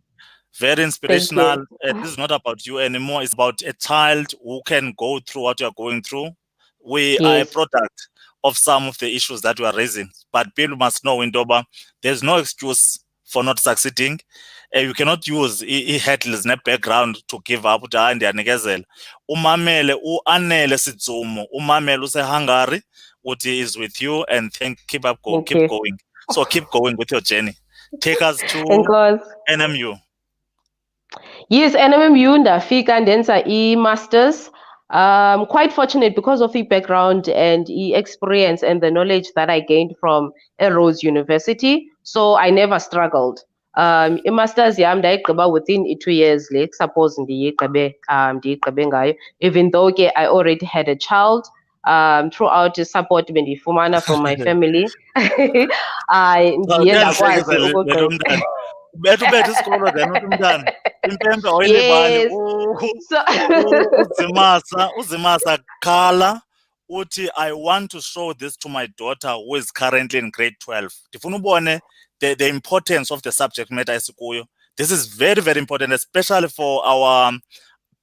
Very inspirational. This is not about you anymore. It's about a child who can go through what you are going through. We are a product of some of the issues that we are raising. But people must know, Indoba, there's no excuse for not succeeding. You cannot use i-headless ne-background to give up. Umamele u-Anele Sidzumo, umamele use-Hungary, uthi is with you, and keep going. So keep going with your journey. Take us to NMU. Yes, NMU ndafika ndenza i-masters. Quite fortunate because of the background and the experience and the knowledge that I gained from Rhodes University. So I never struggled. I-masters yam ndayigqiba within 2 years le suppose ndiyigqibe ngayo, even though I already had a child. Throughout the support bendiyifumana from my family, ndiye ndakwazi ukugqiba. Bethu isikolo then uthi umntana impempe awuyilibali. Uzimasa khala uthi I want to show this to my daughter who is currently in grade 12. Ndifuna ubone the importance of the subject matter esikuyo. This is very, very important, especially for our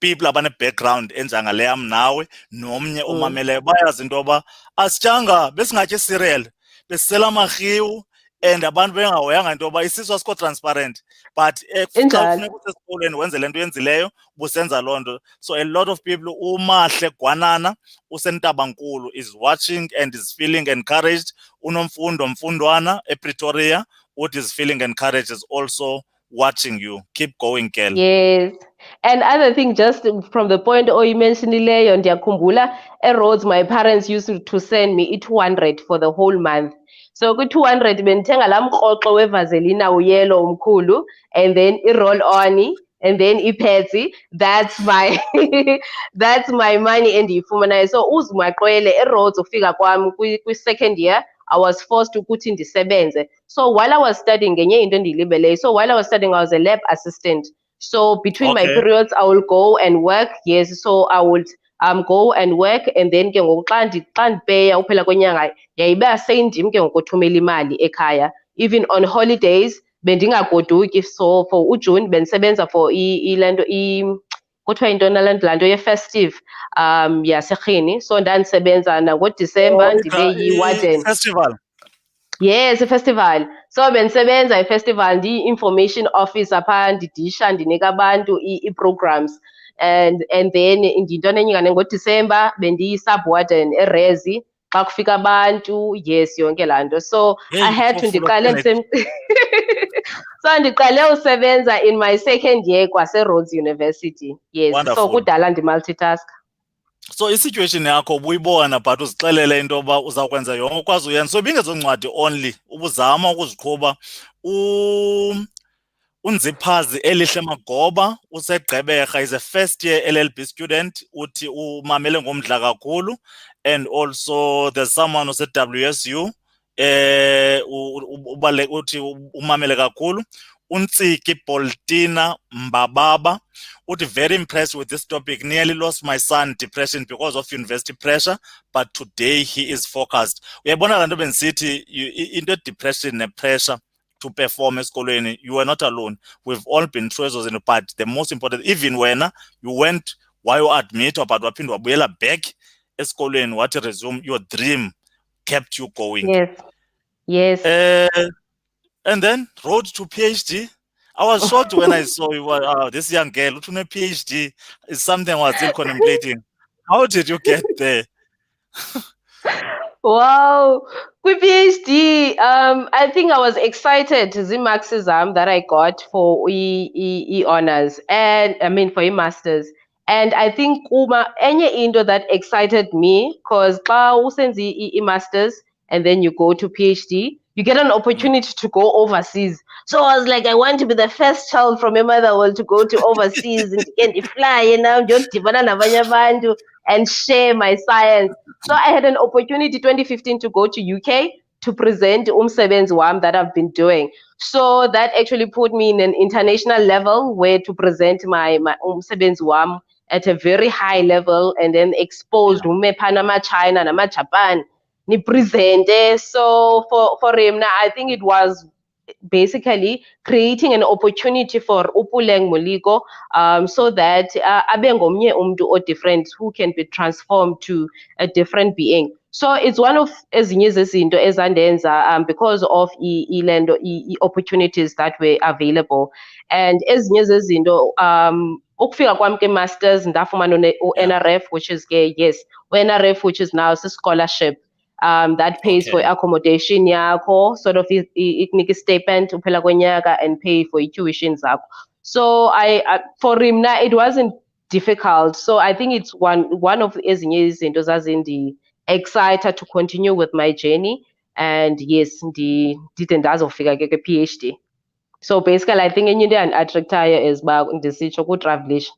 people abane background enjangale yam nawe nomnye umameleyo, bayazi into yoba asijanga besingatye cereal, besisela amarhiwu, and abantu bengahoyanga into yoba isisu asikho transparent. But xa kufuneka usesikolweni wenze le nto yenzileyo busenza loo nto. So a lot of people, uMahle Gwanana useNtabankulu is watching and is feeling encouraged. Unomfundo Mfundwana ePretoria what is feeling encouraged is also watching you. Keep going, girl. Yes. And other thing, just from the point you mentioned leyo, ndiyakhumbula eRhodes my parents used to send me 200 for the whole month. So ku-200 bendithenga laa mkroxo wevazelina uyelo omkhulu, and then i-roll on, and then iphetsi. That's my that's my money endiyifumanayo. So uzimaqwele eRhodes ufika kwam kwi-second year, I was forced ukuthi ndisebenze. So while I was studying, ngenye into endiyilibeleyo, so while I was studying, I was a lab assistant. So between my periods, I will go and work. Yes, so I would go and work, and then ke ngoku xa ndipeya uphela kwenyanga yayiba seyindim ke ngoku uthumela imali ekhaya. Even on holidays bendingagoduki. So for uJune bendisebenza for ilento kuthiwa yintoni laa nto ye-festive yaserhini. So ndandisebenza nangoDisemba ndibe yi-warden. Festival. Yes, i-festival. So bendisebenza i-festival ndiyi-information officer phaa, ndidisha ndinika abantu ii-programs, and then ndiyintoni enye ngane ngoDisemba bendiyi-subwarden erezi xa kufika abantu. Yes, yonke laa nto. So I had to so ndiqale usebenza in my second year kwaseRhodes University. Yes. Wonderful. So kudala ndi-multitask. So i-situation yakho ubuyibona but uzixelele into yoba uzawukwenza yonke ukwazi uyenza. So ibingezoncwadi only, ubuzama ukuziqhuba. uNziphazi Elihle Magoba useGqeberha is a first year LLB student, uthi umamele ngomdla kakhulu. And also there's someone use WSU uthi umamele kakhulu, Unsiki Poltina Mbababa. Very impressed with this topic. Nearly lost my son depression because of university pressure, but today he is focused. Uyabona lanto benisithi into depression and pressure to perform esikolweni, you were not alone. We've all been through those, but the most important, even when you went while you admit but waphinde wabuyela back esikolweni, what resume your dream kept you going. Yes. Yes. And then road to PhD. I was shocked when I saw you. This young girl who took a PhD is something I was still contemplating. How did you get there? Wow, with PhD, I think I was excited to the marks exam that I got for honors, and I mean for masters. And I think any into that excited me because the masters and then you go to PhD, you get an opportunity to go overseas. So I was like, I want to be the first child from a mother world to go to overseas and fly, just and share my science. So I had an opportunity 2015 to go to UK to present umsebenzi wam that I've been doing. So that actually put me in an international level where to present my umsebenzi wam at a very high level and then exposed Panama, China, nama Japan ni presente. So for him now, I think it was basically creating an opportunity for Upuleng Moliko so that abe ngomnye umntu o different who can be transformed to a different being. So it's one of ezinye zezinto ezandenza because of opportunities that were available, and ezinye zezinto ukufika kwami ke masters ndafumana NRF, which is yes, NRF, which is now a scholarship that pays for accommodation yakho, sort of ikunika stipend uphela kwenyaka and pay for tuition zakho. So I for him now it wasn't difficult. So I think it's one of ezinye izinto zazindi excited to continue with my journey, and yes, ndide ndazofika ke PhD. So basically I think enye into and-attractayo is uba ndisitsho kutravelisha.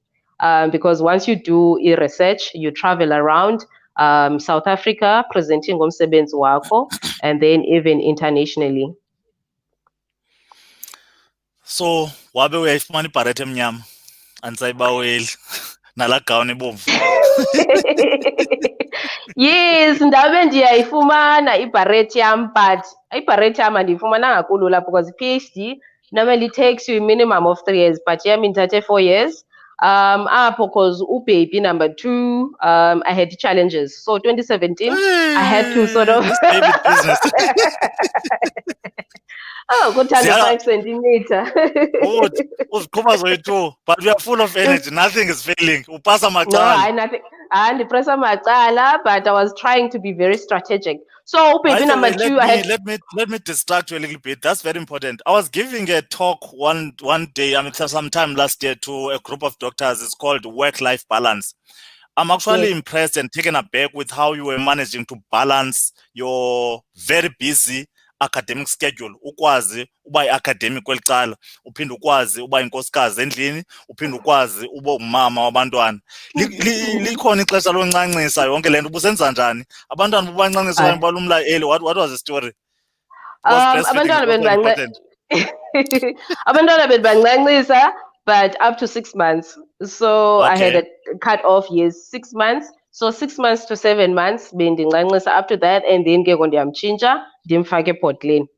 Because once you do research, you travel around South Africa presenting ngomsebenzi wakho, and then even internationally. So wabe uyayifumana ibharethe emnyama andisayibaweli nalaa gawuni ebomvu. Yes, ndabe ndiyayifumana ibharethi yam, but ibharethi yam andiyifumananga kulula because PhD normally takes you a minimum of 3 years, but yam indithathe 4 years. Apho because baby number 2, I had challenges. So 2017, I had to sort of this baby business. Oh, good 5 centimeter. Good. Uziqhuba zoyi-2, but we are full of energy. Nothing is failing. Upasa macala. No, nothing. And the press macala, but I was trying to be very strategic. So baby number 2, let me distract you a little bit. That's very important. I was giving a talk one day, sometime last year, to a group of doctors. It's called Work-Life Balance. I'm actually impressed and taken aback with how you were managing to balance your very busy academic schedule. Ukwazi uba academic kweli cala, uphinde ukwazi uba inkosikazi endlini, uphinde ukwazi uba umama wabantwana. Likhona ixesha loncancisa yonke le nto. Ubusenza njani? Abantwana bubancancisa okanye balumla early? What was the story? Abantwana bancancisa, but up to 6 months. So I had a cut off years, 6 months. So 6 months to 7 months bendincancisa up to that, and then ke ndiyamtshintsha ndimfake ebhodleni.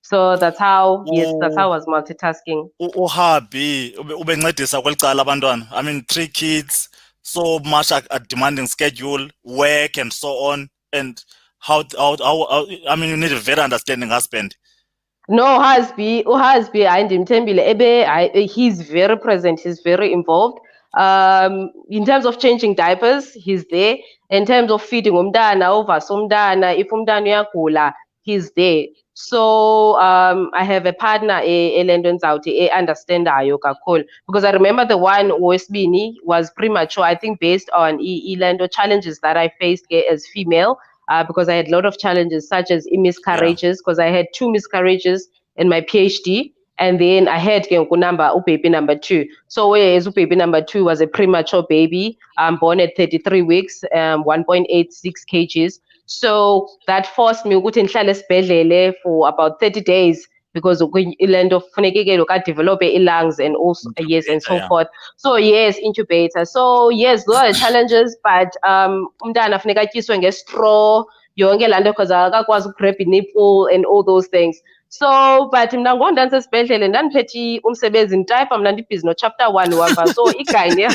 So that's how I was multitasking. Uhabi ubencedisa kweli cala abantwana. I mean 3 kids, so much a demanding schedule, work and so on, and how I mean you need a very understanding husband. No, husby, he's very present, he's very involved. In terms of changing diapers, he's there. In terms of feeding umntana, ovasa umntana, if umntana uyagula, he's there. So I have a partner understandayo kakhulu, because I remember the one wesibini was premature, I think based on challenges that I faced as female. Because I had a lot of challenges such as miscarriages, because I had 2 miscarriages in my PhD, and then I had baby number 2. So whereas baby number 2 was a premature baby, born at 33 weeks, 1.86 kgs. So that forced me ukuthi ngihlale esibhedlele for about 30 days because ile nto funeke ke develop lungs and also yes and so Yeah. forth. So yes, incubator. So yes, those are the challenges, but umntana funeka atyiswe ngestraw yonke laa nto because akakwazi ugrab nipple and all those things. So but mna ngoku ndandisesibhedlele ndandiphethe umsebenzi nditayipa mna ndibhizi no-chapter 1 wapha so igayini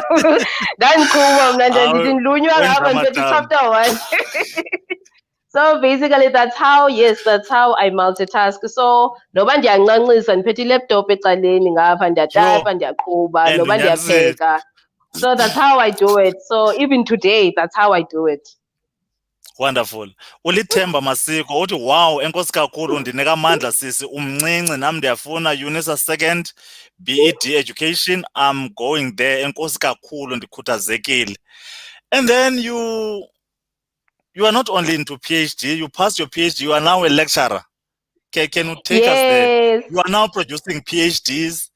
ndandiqhuba mna nje ndithi ndilunywa ngapha ndiphethe i-chapter 1. So basically that's how I multitask. So noba ndiyancancisa ndiphethe i-laptop ecaleni ngapha ndiyatayipa ndiyaqhuba noba ndiyapheka. So that's how I do it. So even today, that's how I do it. Wonderful. Ulithemba Masiko uthi wow enkosi kakhulu ndinika amandla sisi umncinci nam ndiyafuna UNISA second BEd education I'm going there enkosi kakhulu ndikhuthazekile. And then you are not only into PhD, you passed your PhD, you are now a lecturer. Can you take us there? You are now producing PhDs,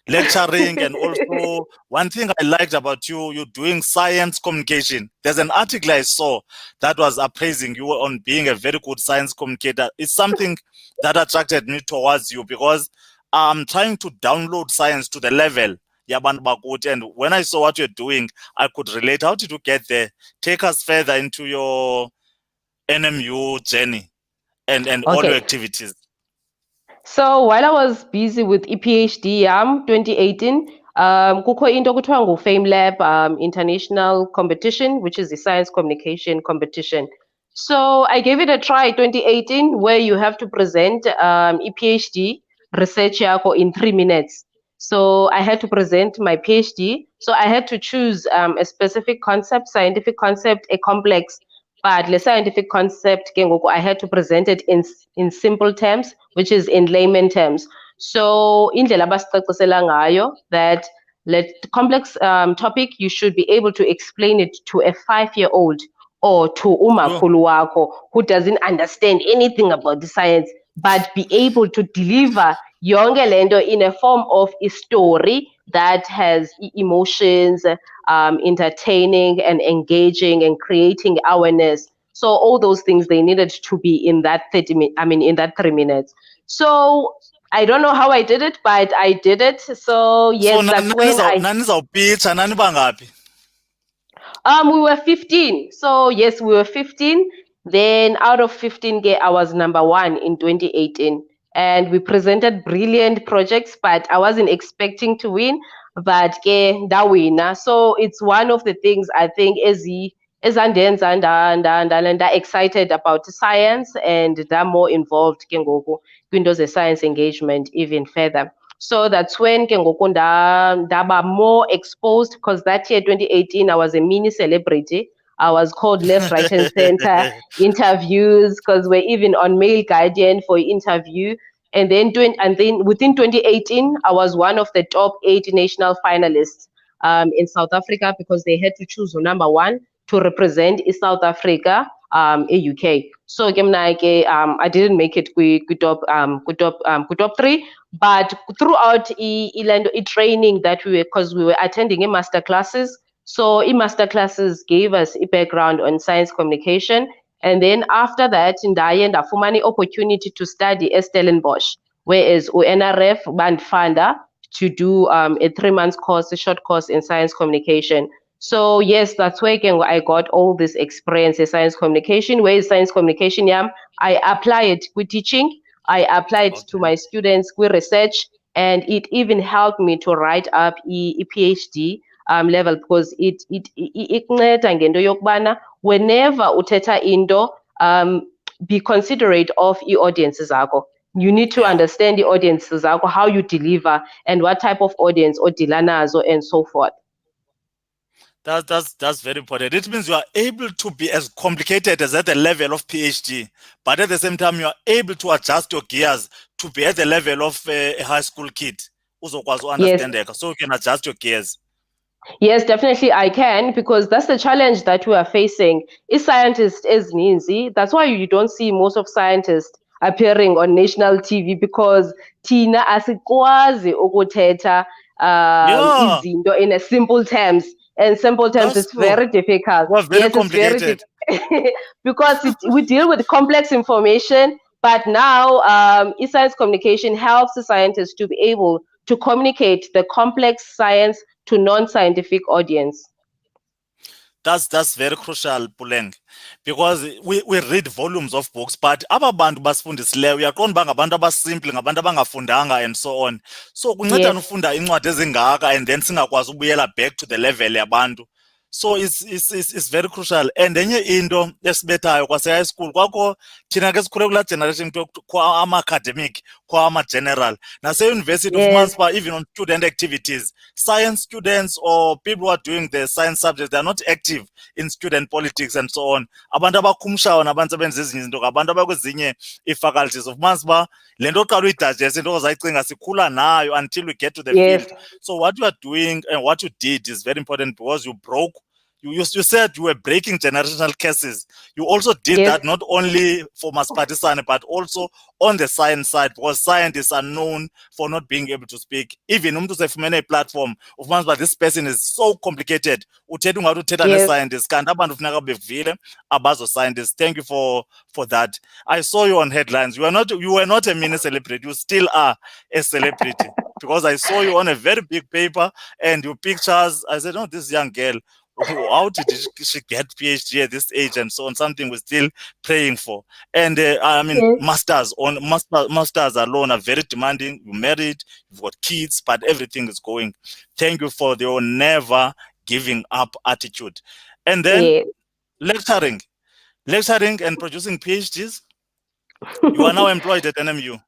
lecturing, and also one thing I liked about you, you're doing science communication. There's an article I saw that was appraising you on being a very good science communicator. It's something that attracted me towards you because I'm trying to download science to the level yabantu bakuthi, and when I saw what you're doing, I could relate. How did you get there? Take us further into your NMU journey and all your activities. So while I was busy with PhD 2018, kukho into kuthiwa ngu-FameLab international competition, which is the science communication competition. So I gave it a try 2018, where you have to present PhD research yakho in 3 minutes. So I had to present my PhD. So I had to choose a specific concept, scientific concept, a complex. But the scientific concept, I had to present it in simple terms, which is in layman terms. So indlela abasicacisela ngayo that the complex topic, you should be able to explain it to a 5-year-old or to umakhulu wako who doesn't understand anything about the science, but be able to deliver yonke lento in a form of a story that has emotions, entertaining and engaging and creating awareness. So all those things, they needed to be in that 3 minutes. So I don't know how I did it, but I did it. So yes, so that's when nani bangaphi? We were 15. So yes, we were 15. Then out of 15, I was number 1 in 2018. And we presented brilliant projects, but I wasn't expecting to win. But that winner. So it's one of the things I think is excited about science and they're more involved Windows science engagement even further. So that's when ndaba more exposed, because that year 2018 I was a mini celebrity. I was called left, right, and center interviews, because we're even on Mail Guardian for interview. And then within 2018, I was one of the top 8 national finalists in South Africa, because they had to choose number 1 to represent South Africa, UK. So I didn't make it top 3, but throughout training that because we were attending master classes. So master classes gave us a background on science communication. And then after that, ndaye ndafumana opportunity to study at Stellenbosch, whereas NRF bandfunda to do a 3-month course, a short course in science communication. So yes, that's where I got all this experience in science communication. Where is science communication? I apply it with teaching. I applied to my students with research, and it even helped me to write up a PhD level, because it ngento yokubana whenever uthetha into, be considerate of the audiences zakho. You need to understand the audiences zakho, how you deliver and what type of audience odila nazo and so forth. That's very important. It means you are able to be as complicated as at the level of PhD, but at the same time you are able to adjust your gears to be at the level of a high school kid. Yes. So you can adjust your gears. Yes, definitely I can, because that's the challenge that we are facing. Scientists is easy. That's why you don't see most of scientists appearing on national TV, because Tina asikwazi ukuthetha izinto in a simple terms. And simple terms, it's very difficult. Yes, it's very complicated. Because we deal with complex information, But now, science communication helps the scientists to be able to communicate the complex science to non-scientific audience. That's very crucial, Puleng, because we read volumes of books, but aba bantu basifundisileyo uyaqonda uba ngabantu abasimple, ngabantu abangafundanga and so on. So kunceda Yes, nofunda incwadi ezingaka and then singakwazi ubuyela back to the level yabantu. So it's very crucial. And enye into esibethayo kwase-high school kwakho thina ke sikhule kulaa generation kuthiwa ama-academic, kwa ama-general. Nase-university yes, ufumanisa uba even on student activities, science students or people who are doing the science subjects, they are not active in student politics and so on. Abantu abakhumshayo nabantu abenza ezinye izinto ngabantu abakwezinye ii-faculties. Ufumanisa uba le nto oqala uyidigeste into ozayicinga sikhula nayo until we get to the yes, field. So what you are doing and what you did is very important because you broke. You said you were breaking generational curses. You also did yes, that not only for Maspatisane, but also on the science side, because scientists are known for not being able to speak. Even umntu a platform of man's, but this person is so complicated. Uthetha ungathi uthetha yes, ne-scientists, kanti abantu funeka bevile abazo scientists. Thank you for that. I saw you on headlines. You were not a mini celebrity. You still are a celebrity because I saw you on a very big paper and your pictures. I said, oh, this young girl, how did she get PhD at this age and so on? Something we're still praying for. And I mean, yes, masters alone are very demanding. You're married, you've got kids, but everything is going. Thank you for your never giving up attitude. And then yes. lecturing and producing PhDs. You are now employed at NMU.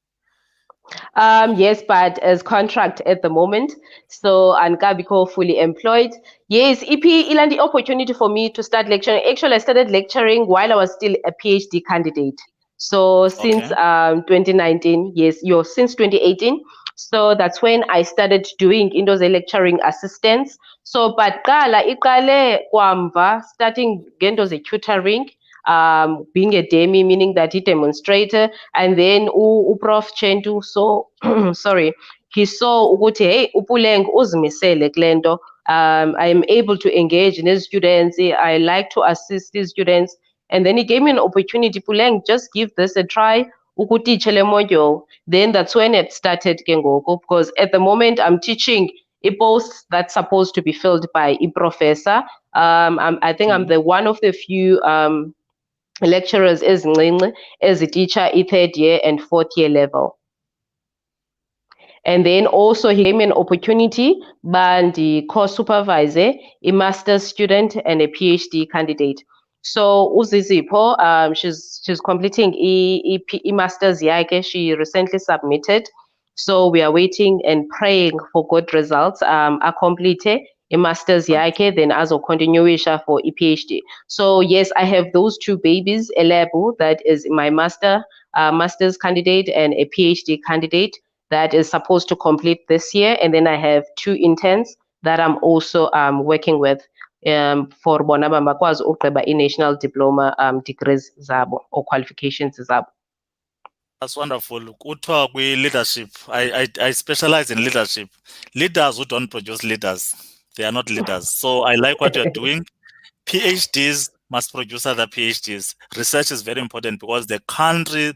Yes, but as contract at the moment. So Ankabiko fully employed. Yes, EP iland the opportunity for me to start lecturing. Actually, I started lecturing while I was still a PhD candidate. So since Okay. 2019, yes, since 2018. So that's when I started doing Indoors lecturing assistance. So but Kala ikale kwamva starting Gendo's tutoring, being a demi, meaning that he demonstrator, and then Prof Chentu, so sorry, he saw ukuthi hey uPuleng uzimisele kulento. I am able to engage in his students. I like to assist these students, and then he gave me an opportunity. Puleng, just give this a try. Ukutiche le module. Then that's when it started ke ngoku, because at the moment I'm teaching a post that's supposed to be filled by a professor. I think I'm the one of the few lecturers as a teacher, third year and fourth year level. And then also he gave me an opportunity, but the course supervisor, a master's student and a PhD candidate. So Uzizipho, she's completing a master's yake. She recently submitted. So we are waiting and praying for good results. I complete a master's yake, then as a continuation for a PhD. So yes, I have those two babies, a level that is my master's candidate and a PhD candidate that is supposed to complete this year. And then I have two interns that I'm also working with for bona bakwazi ukugqiba i-national diploma degrees zabo or qualifications zabo. That's wonderful. Kuthiwa leadership. I specialize in leadership. Leaders who don't produce leaders, they are not leaders. So I like what you're doing. PhDs must produce other PhDs. Research is very important because the country's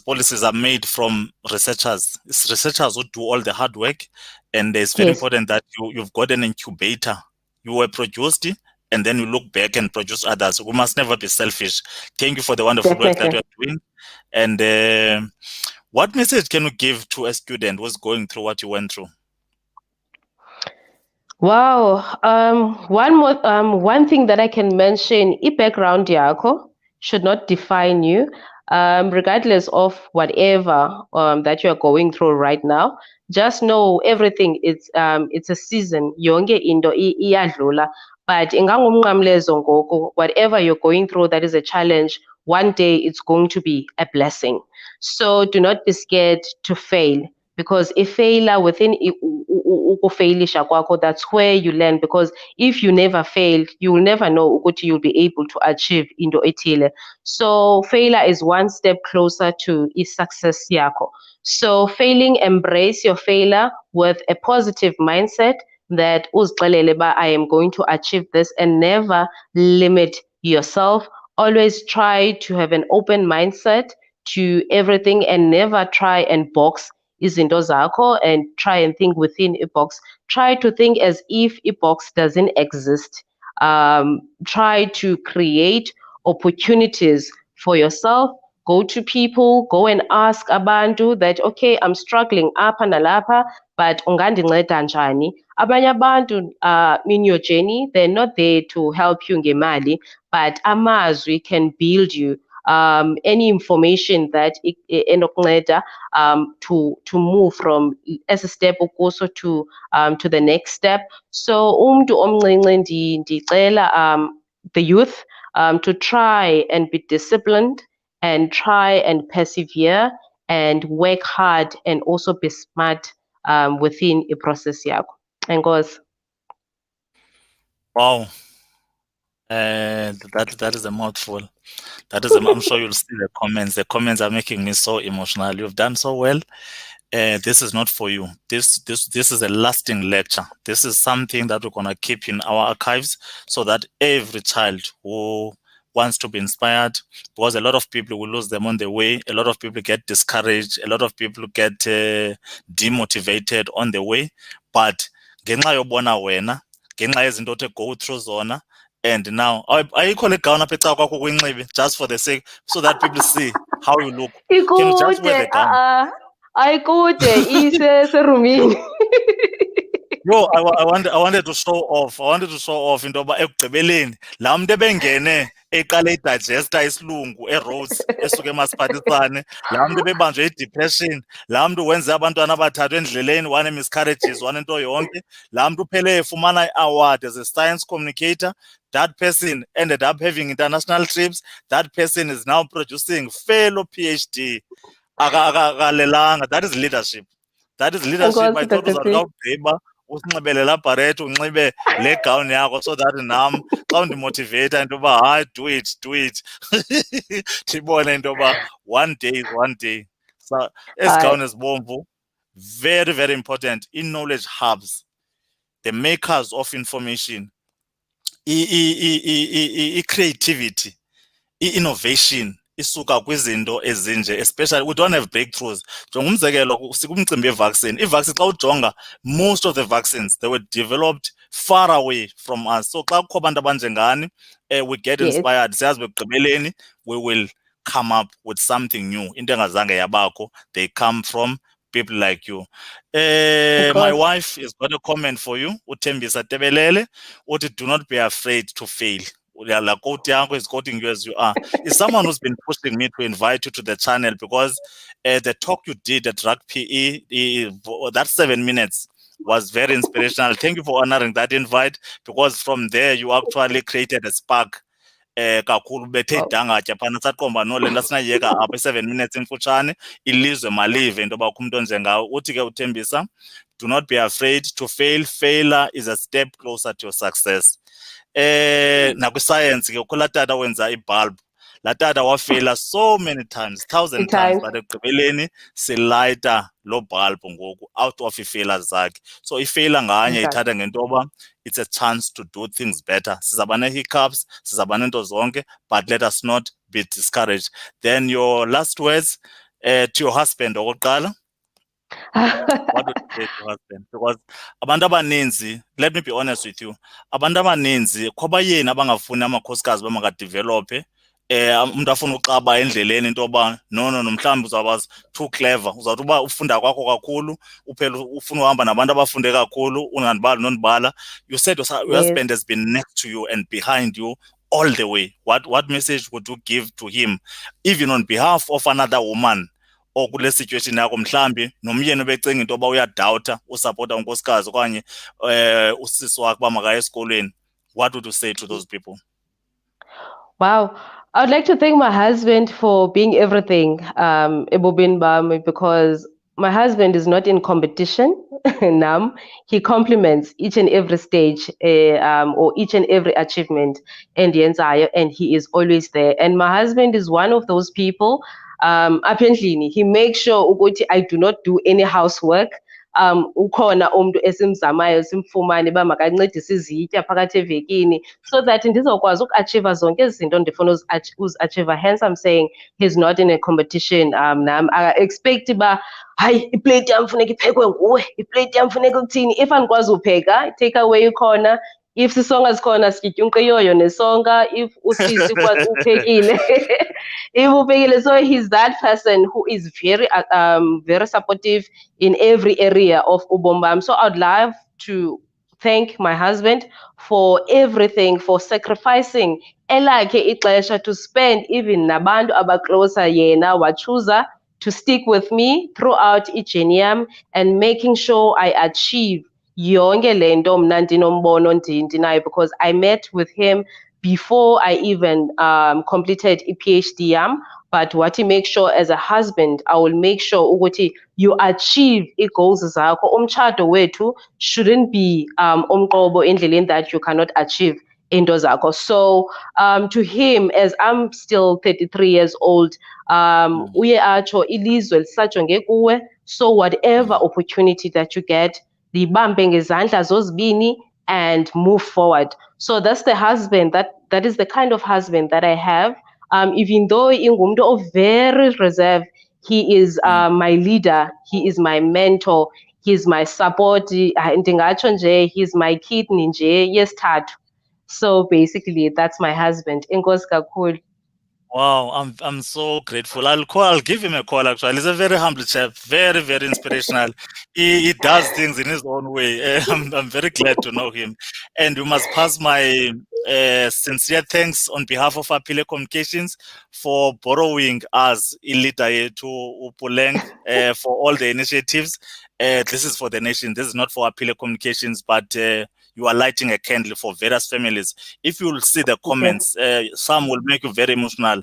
policies are made from researchers. It's researchers who do all the hard work, and it's very Yes. important that you've got an incubator. You were produced, and then you look back and produce others. We must never be selfish. Thank you for the wonderful work that you're doing. And what message can you give to a student who's going through what you went through? Wow. One thing that I can mention, background yako should not define you, regardless of whatever that you are going through right now. Just know everything. It's a season. Yonke into iyadlula. But whatever you're going through, that is a challenge. One day it's going to be a blessing. So do not be scared to fail, because if failure within ukufailisha kwakho, that's where you learn. Because if you never fail, you will never know ukuthi you'll be able to achieve into ethile. So failure is one step closer to success yakho. So failing, embrace your failure with a positive mindset that uzixelele ba I am going to achieve this, and never limit yourself. Always try to have an open mindset to everything and never try and box izinto zakho and try and think within a box. Try to think as if a box doesn't exist. Try to create opportunities for yourself. Go to people, go and ask abantu that, okay, I'm struggling apha nalapha, but ungandinceda njani? Abanye abantu in your journey, they're not there to help you ngemali, but amazwi can build you. Any information that enokunceda to move from as a step also to the next step. So umntu omncinci ndicela the youth to try and be disciplined and try and persevere and work hard and also be smart within a process yakho. Enkosi. Wow. That is a mouthful. I'm sure you'll see the comments. The comments are making me so emotional. You've done so well. This is not for you. This is a lasting lecture. This is something that we're gonna keep in our archives so that every child who wants to be inspired, because a lot of people will lose them on the way. A lot of people get discouraged. A lot of people get demotivated on the way. But ngenxa yobona wena, ngenxa yezinto othe go through zona, and now ayikho le gown apha ecawa kwakho kwinxibe just for the sake so that people see how you look. Can you just wear the Ikude, gown? ayikude, iserumini. No, I wanted to show off. I wanted to show off into yoba ekugqibeleni laa mntu ebengene eqale idigesta isilungu eRhodes esuka eMasiphathisane, laa mntu ebebanjwe yidepression, laa mntu wenze abantwana abathathu endleleni, one miscarriages, one into yonke, laa mntu uphele efumana i-award as a science communicator. That person ended up having international trips. That person is now producing fellow PhD. Akalelanga. That is leadership. That is leadership. I Enkosi, thought Dr. P. uzawugqiba usinxibele laa bharet unxibe le gown yakho so that nam xa undimotiveyitha into yoba hayi do it ndibone into yoba one day is one day. So ezi gown ezibomvu, very, very important. In-knowledge hubs, the makers of information, i-creativity, i-innovation isuka kwizinto ezinje, especially we don't have breakthroughs. Njengomzekelo sikumcimbi wevaccine. Ivaccine xa ujonga, most of the vaccines, they were developed far away from us. So xa kukho abantu abanjengani, we get inspired. Siyazi ekugqibeleni we will come up with something new. Into engazange yabakho, they come from people like you. My wife has got a comment for you. Uthembisa Tebelele, uthi do not be afraid to fail. La quote yango is quoting you as you are. Is someone who's been pushing me to invite you to the channel because the talk you did at RUG PE, that 7 minutes was very inspirational. Thank you for honoring that invite, because from there you actually created a spark. Kakhulu bethe idangatya phana saqomba no le nto asinayiyeka apha 7 minutes imfutshane ilizwe malive into yoba kho umntu onjengawo. Uthi ke uthembisa, do not be afraid to fail. Failure is a step closer to your success. Nakwiscience ke ukho laa tata wenza ibulb, laa tata wafeyila so many times, 1,000 times, but ekugqibeleni silayita loo bulb ngoku out of ii-failures zakhe. So ifeyila nganye ithatha ngento yoba it's a chance to do things better. Sizaba nee-hiccups, sizaba neento zonke, but let us not be discouraged. Then your last words to your husband okokuqala. What would you say to your husband? Because abantu abaninzi, let me be honest with you, abantu abaninzi khobayeni abangafuni amakhosikazi bamakadevelophe. Umuntu afuna uxaba endleleni into yoba no mhlawumbi uzawuba too clever, uzawuthi uba ufunda kwakho kakhulu uphela ufuna uhamba nabantu abafunde kakhulu ungandibala nondibala. You said your husband has been next to you and behind you all the way. What message would you give to him, even on behalf of another woman okule situation yakho, mhlambi nomyeni obecinga into yoba uyadawutha usapota unkosikazi okanye usisi wakhe uba makaye esikolweni? What would you say to those people? Wow. I would like to thank my husband for being everything, because my husband is not in competition. He compliments each and every stage or each and every achievement and he is always there. And my husband is one of those people, apparently, he makes sure I do not do any housework. ukhona umuntu esimzamayo simfumane uba makancedise izitya phakathi evekini, so that ndizokwazi ukuachieva zonke ezi zinto ndifuna uziachieva. Hence I'm saying he's not in a competition nam. Expect uba hayi iplate yam funeka iphekwe nguwe, iplate yam funeka ukuthini. If andikwazi upheka, take away ikhona. If sisonka sikhona sitya umqiyoyo nesonka. If usisi uphekile if uphekile. So he's that person who is very supportive in every area of ubomi bam. So I'd love to thank my husband for everything, for sacrificing elakhe ixesha to spend even nabantu abacloser. Yena wachuza to stick with me throughout ijourney yam and making sure I achieve yonke le nto mna ndinombono ndinayo, because I met with him before I even completed i-PhD yam. But what he makes sure as a husband, I will make sure ukuthi you achieve i-goals zakho. Umtshato wethu shouldn't be umqobo endleleni that you cannot achieve into zakho. So to him, as I'm still 33 years old, uye atsho ilizwe lisajonge kuwe. So whatever opportunity that you get, libambe ngezandla zozibini and move forward. So that's the husband, that is the kind of husband that I have. Even though ingumntu very reserved, he is my leader, he is my mentor, he is my support. Ndingatsho nje, he's my kidney nje yesithathu. So basically that's my husband. Enkosi kakhulu. Wow, I'm so grateful. I'll give him a call actually. He's a very humble chap, very, very inspirational. He does things in his own way. I'm very glad to know him. And you must pass my sincere thanks on behalf of Apile Communications for borrowing us Ilita to Puleng for all the initiatives. This is for the nation. This is not for Apile Communications, but you are lighting a candle for various families. If you will see the comments, some will make you very emotional.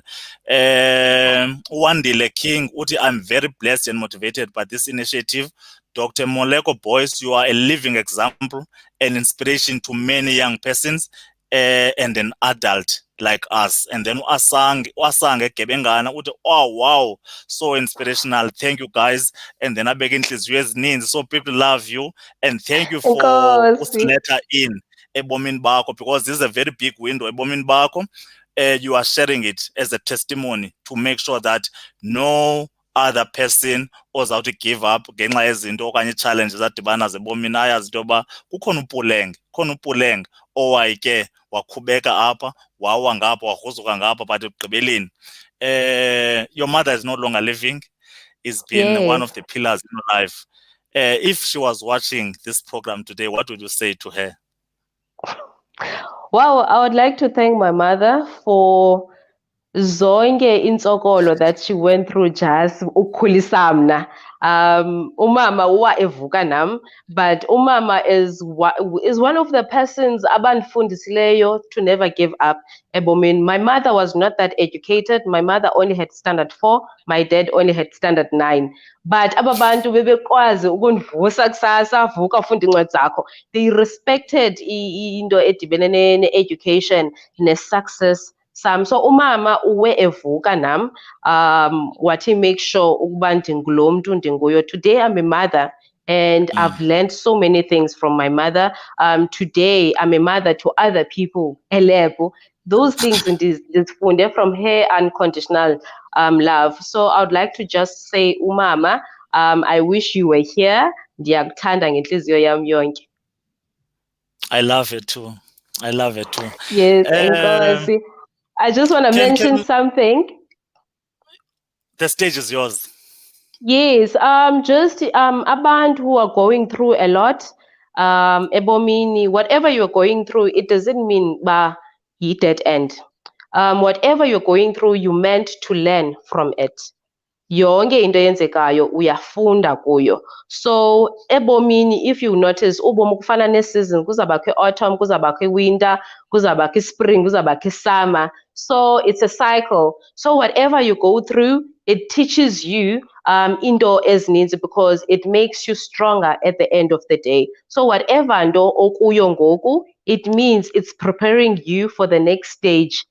Wandile King, Uti, I'm very blessed and motivated by this initiative. Dr. Moleko-Boyce, you are a living example and inspiration to many young persons and an adult like us. And then Wasange Gebengana, Uti, oh wow, so inspirational. Thank you guys. And then I begin to needs, so people love you. And thank you for letter in ebomini bakho, because this is a very big window. Ebomini bakho, you are sharing it as a testimony to make sure that no other person ozawuthi give up ngenxa yezinto okanye challenges adibana zebomini, ayazi into yoba kukhona uPuleng owayeke wakhubeka apha, wawa ngapha, wagruzuka ngapha, but ekugqibeleni your mother is no longer living. It's been one of the pillars in your life. If she was watching this program today, what would you say to her? Wow, I would like to thank my mother for zonke intsokolo that she went through just ukukhulisa mna. Umama uwa evuka nam, but umama is one of the persons abandifundisileyo to never give up ebomini. My mother was not that educated. My mother only had standard 4, my dad only had standard 9. But aba bantu bebekwazi ukundivusa kusasa, vuka ufunda incwadi zakho. They respected into edibene ne-education ne-success sam. So umama uwe evuka nam, wathi make sure ukuba ndingulo mntu ndinguyo. Today I'm a mother and I've learned so many things from my mother. Today I'm a mother to other people, elebo. Those things ndizifunde from her unconditional love. So I would like to just say, umama, I wish you were here. Ndiyakuthanda ngenhliziyo yam yonke. I love it too. I love it too. Yes, enkosi. I just want to mention something. The stage is yours. Yes, just abantu who are going through a lot, ebomini, whatever you're going through, it doesn't mean ba yi dead end. Whatever you're going through, you meant to learn from it. Yonke into eyenzekayo uyafunda kuyo. So ebomini, if you notice, ubomi kufana ne-season, kuzabakho autumn, kuzabakho winter, kuzabakho spring, kuzabakho summer. So it's a cycle. So whatever you go through, it teaches you into ezininzi, because it makes you stronger at the end of the day. So whatever nto okuyo ngoku, it means it's preparing you for the next stage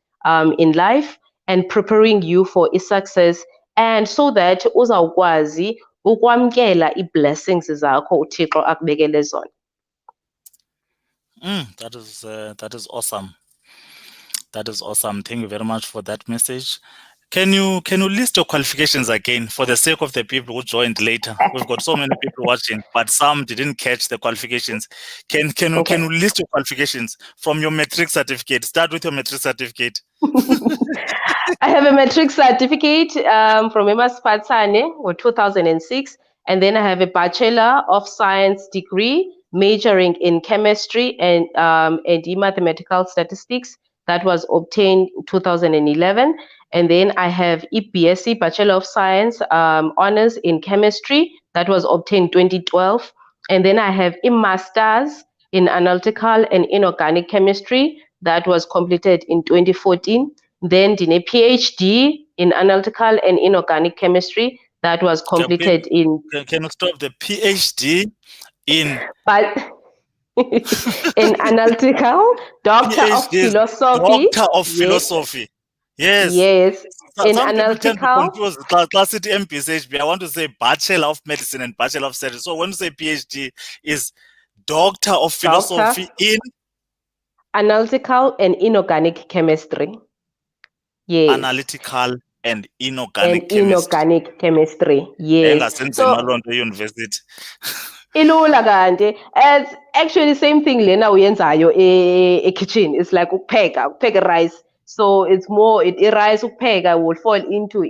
in life and preparing you for a success. And so that uzawukwazi ukwamkela ii-blessings zakho uThixo akubekele zona. That is awesome. That is awesome. Thank you very much for that message. Can you list your qualifications again for the sake of the people who joined later? We've got so many people watching, but some didn't catch the qualifications. Can you list your qualifications from your matric certificate? Start with your matric certificate. I have a matric certificate from Emaspatsane for 2006, and then I have a Bachelor of Science degree majoring in chemistry and mathematical statistics that was obtained in 2011. And then I have BSc, Bachelor of Science honors in chemistry that was obtained 2012. And then I have a Masters in analytical and inorganic chemistry that was completed in 2014. Then did a PhD in analytical and inorganic chemistry that was completed in. Can you stop the PhD in? But in analytical, Doctor of Philosophy. Doctor of Philosophy. Yes. Yes. In Some analytical. People tend to confuse class at MPSHB. I want to say Bachelor of Medicine and Bachelor of Science. So when you say PhD, is Doctor of Philosophy in analytical and inorganic chemistry. Yes. Analytical and inorganic chemistry. Yes. So university. Ilula kanti. It's actually same thing lena uyenzayo kitchen. It's like ukupheka rice. So it's more rice ukupheka will fall into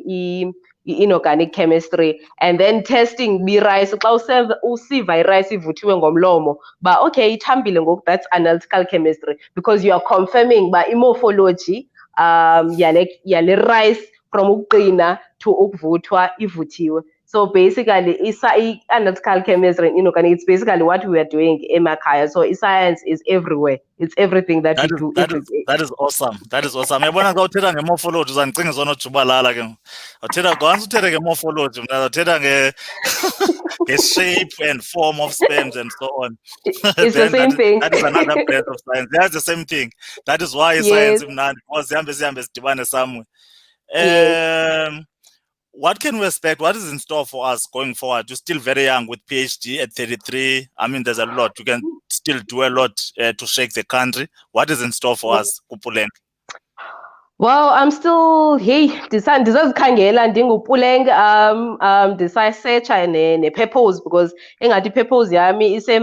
inorganic chemistry, and then testing rice xa usiva rice ivuthiwe ngomlomo ba okay ithambile ngoku, that's analytical chemistry, because you are confirming ba morphology yale rice from ukuqina to ukuvuthwa ivuthiwe. So basically, analytical chemistry and inorganic, it's basically what we are doing in emakhaya. So science is everywhere. It's everything that we do every day. That is awesome. That is awesome. Yabona xa uthetha nge-morphology uzandicinga zonojubalala ke. Once uthetha nge-morphology, uthetha nge-shape and form of sperms and so on. It's the same thing. That is another branch of science. That's the same thing. That is why science imnandi, because zihambe zidibane somewhere. Yes. What can we expect? What is in store for us going forward? You're still very young with PhD at 33. I mean, there's a lot. You can still do a lot to shake the country. What is in store for us, Puleng? Well, I'm still ndisazikhangela ndinguPuleng ndisasearcha ne-purpose, because engathi purpose yami is a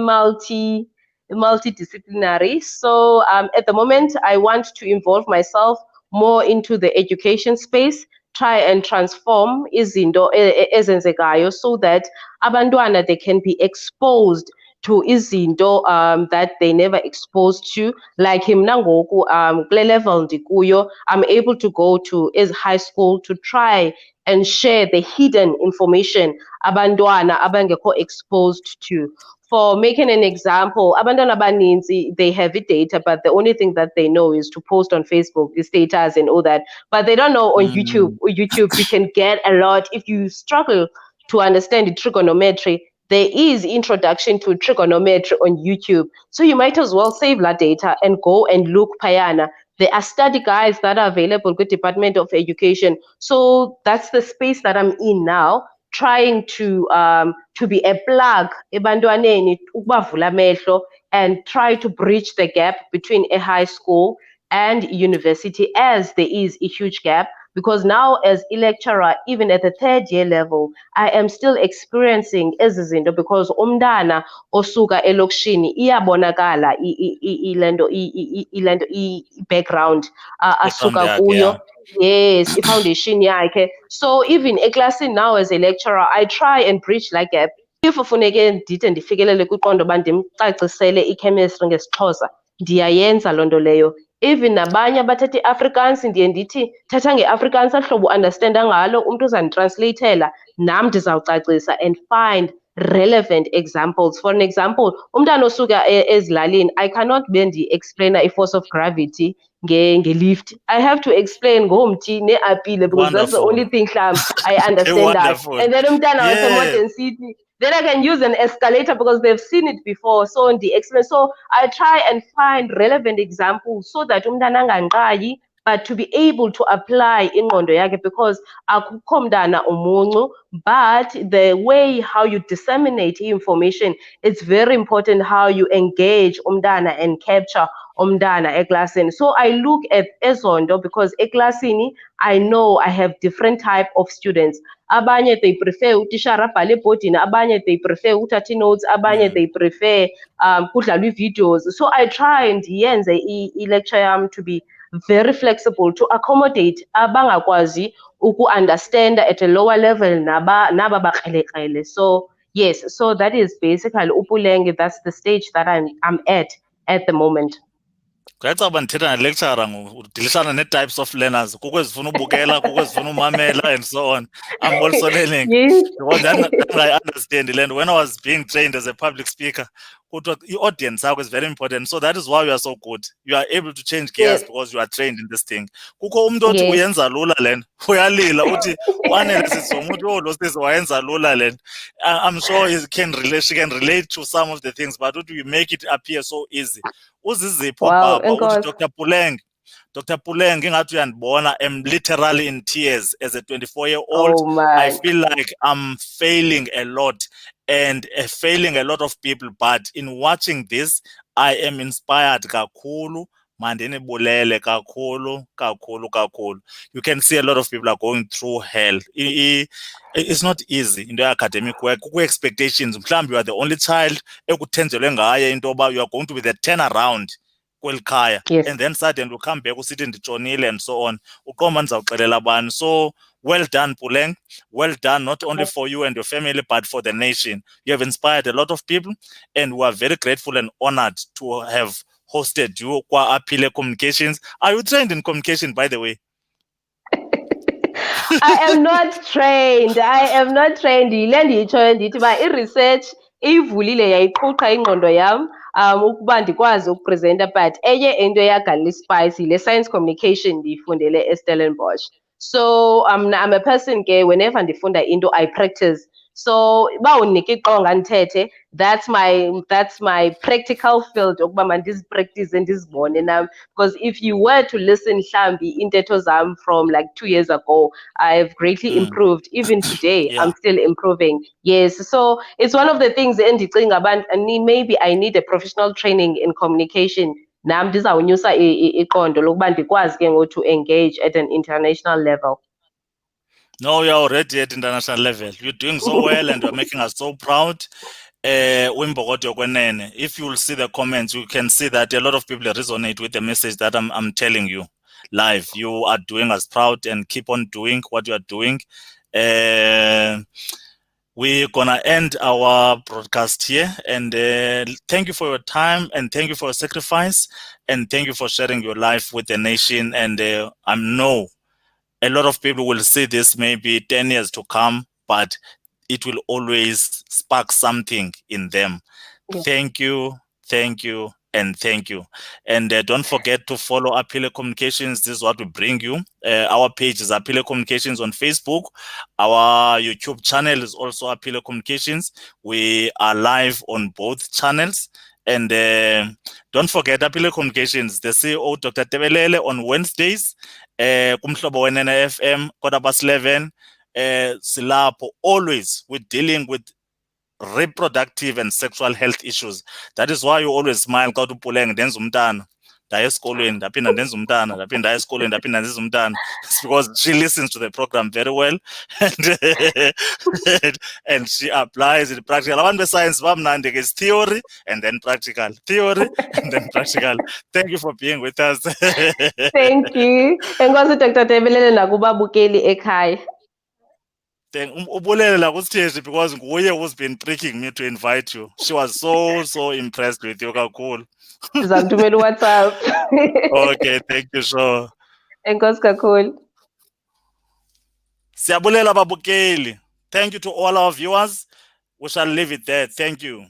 multidisciplinary. So at the moment I want to involve myself more into the education space, try and transform izinto ezenzekayo so that abantwana they can be exposed to izinto that they never exposed to. Like him nangoku kule level ndikuyo, I'm able to go to high school to try and share the hidden information abantwana abangekho exposed to. For making an example, abantwana abaninzi, they have data, but the only thing that they know is to post on Facebook, the status and all that. But they don't know on YouTube. YouTube, you can get a lot. If you struggle to understand the trigonometry, there is introduction to trigonometry on YouTube. So you might as well save that data and go and look payana. There are study guides that are available with Department of Education. So that's the space that I'm in now, trying to be a plug ebantwaneni ukubavula amehlo and try to bridge the gap between a high school and university, as there is a huge gap. Because now as a lecturer, even at the third year level, I am still experiencing ezizinto, because umntana osuka elokishini iyabonakala background asuka kuyo. Yes, i-foundation yakhe. So even eklasini now as a lecturer, I try and bridge that gap. If ufuneke ndide ndifikelele kwiqondo uba ndimcacisele i-chemistry ngesiXhosa, ndiyayenza loo nto leyo. Even nabanye abathetha i-Afrikaans ndiye ndithi thetha nge-Afrikaans ahlobo understanda ngalo, umntu uzanditransleyithela, nam ndizawucacisa and find relevant examples. For an example, umntana osuka ezilalini, I cannot be ndi-explainer i-force of gravity nge-lift. I have to explain ngomthi ne-apile, because that's the only thing I understand that. And then umntana wasemodern city, then I can use an escalator because they've seen it before. So the explain. So I try and find relevant examples so that umntana anganqayi, but to be able to apply ingqondo yakhe, because akukho mntana umuncu, but the way how you disseminate information, it's very important how you engage umntana and capture umntana eklasini. So I look at ezondo because eklasini I know I have different type of students. Abanye they prefer utishara abhale ebhodini, abanye they prefer uthatha notes, abanye they prefer kudlalwe videos. So I try and yenze i-lecture yam to be very flexible to accommodate abangakwazi uku-understand at a lower level naba bakrelekrele. So yes, so that is basically upulenge. That's the stage that I'm at the moment. Kuyacaba ndithetha nelecturer ngoku udilishana nee-types of learners, kukho ezifuna ubukela, kukho ezifuna umamela and so on. I'm also learning Yes. because I understand le nto. When I was being trained as a public speaker, the audience is very important. So that is why you are so good. You are able to change gears Yes. because you are trained in this thing. Kukho umntu othi Yes. uyenza lula le nto, uyalila uthi wanele sizoma uthi oh lo sisi wayenza lula le nto. I'm sure she can relate to some of the things, but we make it appear so easy. Uzizipho Wow, baba uthi enkosi. Dr Puleng ingathi uyandibona, I'm literally in tears as a 24-year-old. Oh my. I feel like I'm failing a lot and failing a lot of people, but in watching this I am inspired kakhulu. Mandinibulele kakhulu. You can see a lot of people are going through hell. It's not easy into academic work. Kukho expectations. Mhlawumbi you are the only child ekuthenjelwe ngaye into yoba you are going to be the turnaround kweli khaya. Yes. And then suddenly you come back usithi nditshonile and so on. Uqomba ndizawuxelela bani. So well done, Puleng. Well done, not only for you and your family, but for the nation. You have inspired a lot of people, and we are very grateful and honored to have hosted you kwa Aphile Communications. Are you trained in communication, by the way? I am not trained. Yile ndiyitshoyo ndithi uba i-research iyivulile yayiqhuqa ingqondo yam ukuba ndikwazi ukupresenta, but enye into eyagalila ispice yile science communication ndiyifundele eStellenbosch. So I'm a person ke whenever ndifunda into I practice. So uba undinika iqonga ndithethe, that's my practical field ukuba mandizipractice ndizibone nam, because if you were to listen mhlambi iintetho zam from like 2 years ago, I've greatly improved. Even today, Yeah. I'm still improving. Yes, so it's one of the things endicinga abantu maybe I need a professional training in communication. Nam ndizawunyusa iqondo lokuba ndikwazi ke ngoku to engage at an international level. No, you're already at international level. You're doing so well and you're making us so proud. If you will see the comments, you can see that a lot of people resonate with the message that I'm telling you live. You are doing us proud and keep on doing what you are doing. We're gonna end our broadcast here, and thank you for your time, and thank you for your sacrifice, and thank you for sharing your life with the nation. And I know a lot of people will see this maybe 10 years to come, but it will always spark something in them. Yeah. Thank you, and thank you. And don't forget to follow Aphile Communications. This is what we bring you. Our page is Aphile Communications on Facebook. Our YouTube channel is also Aphile Communications. We are live on both channels. And don't forget Aphile Communications, the CEO, Dr. Tebelele, on Wednesdays. Kumhlobo wenene FM, 11:15. Silapho, always we're dealing with reproductive and sexual health issues. That is why you always smile xa uPuleng ndenza umntana. Ndaya esikolweni ndaphinda ndenza umntana, ndaphinda ndaya esikolweni ndaphinda ndenza umntana. It's because she listens to the program very well and she applies it practical. Abantu bescience bamnandi ke, theory and then practical. Theory and then practical. Thank you for being with us. Thank you. Enkosi Dr. Tebelele nakubabukeli ekhaya. Ubulele lakusiteshi because nguye who's been pricking me to invite you. She was so impressed with you kakhulu. Ndizamthumela uWhatsApp. Okay, thank you, sure. Enkosi kakhulu. Siyabulela babukeli. Thank you to all our viewers. We shall leave it there. Thank you.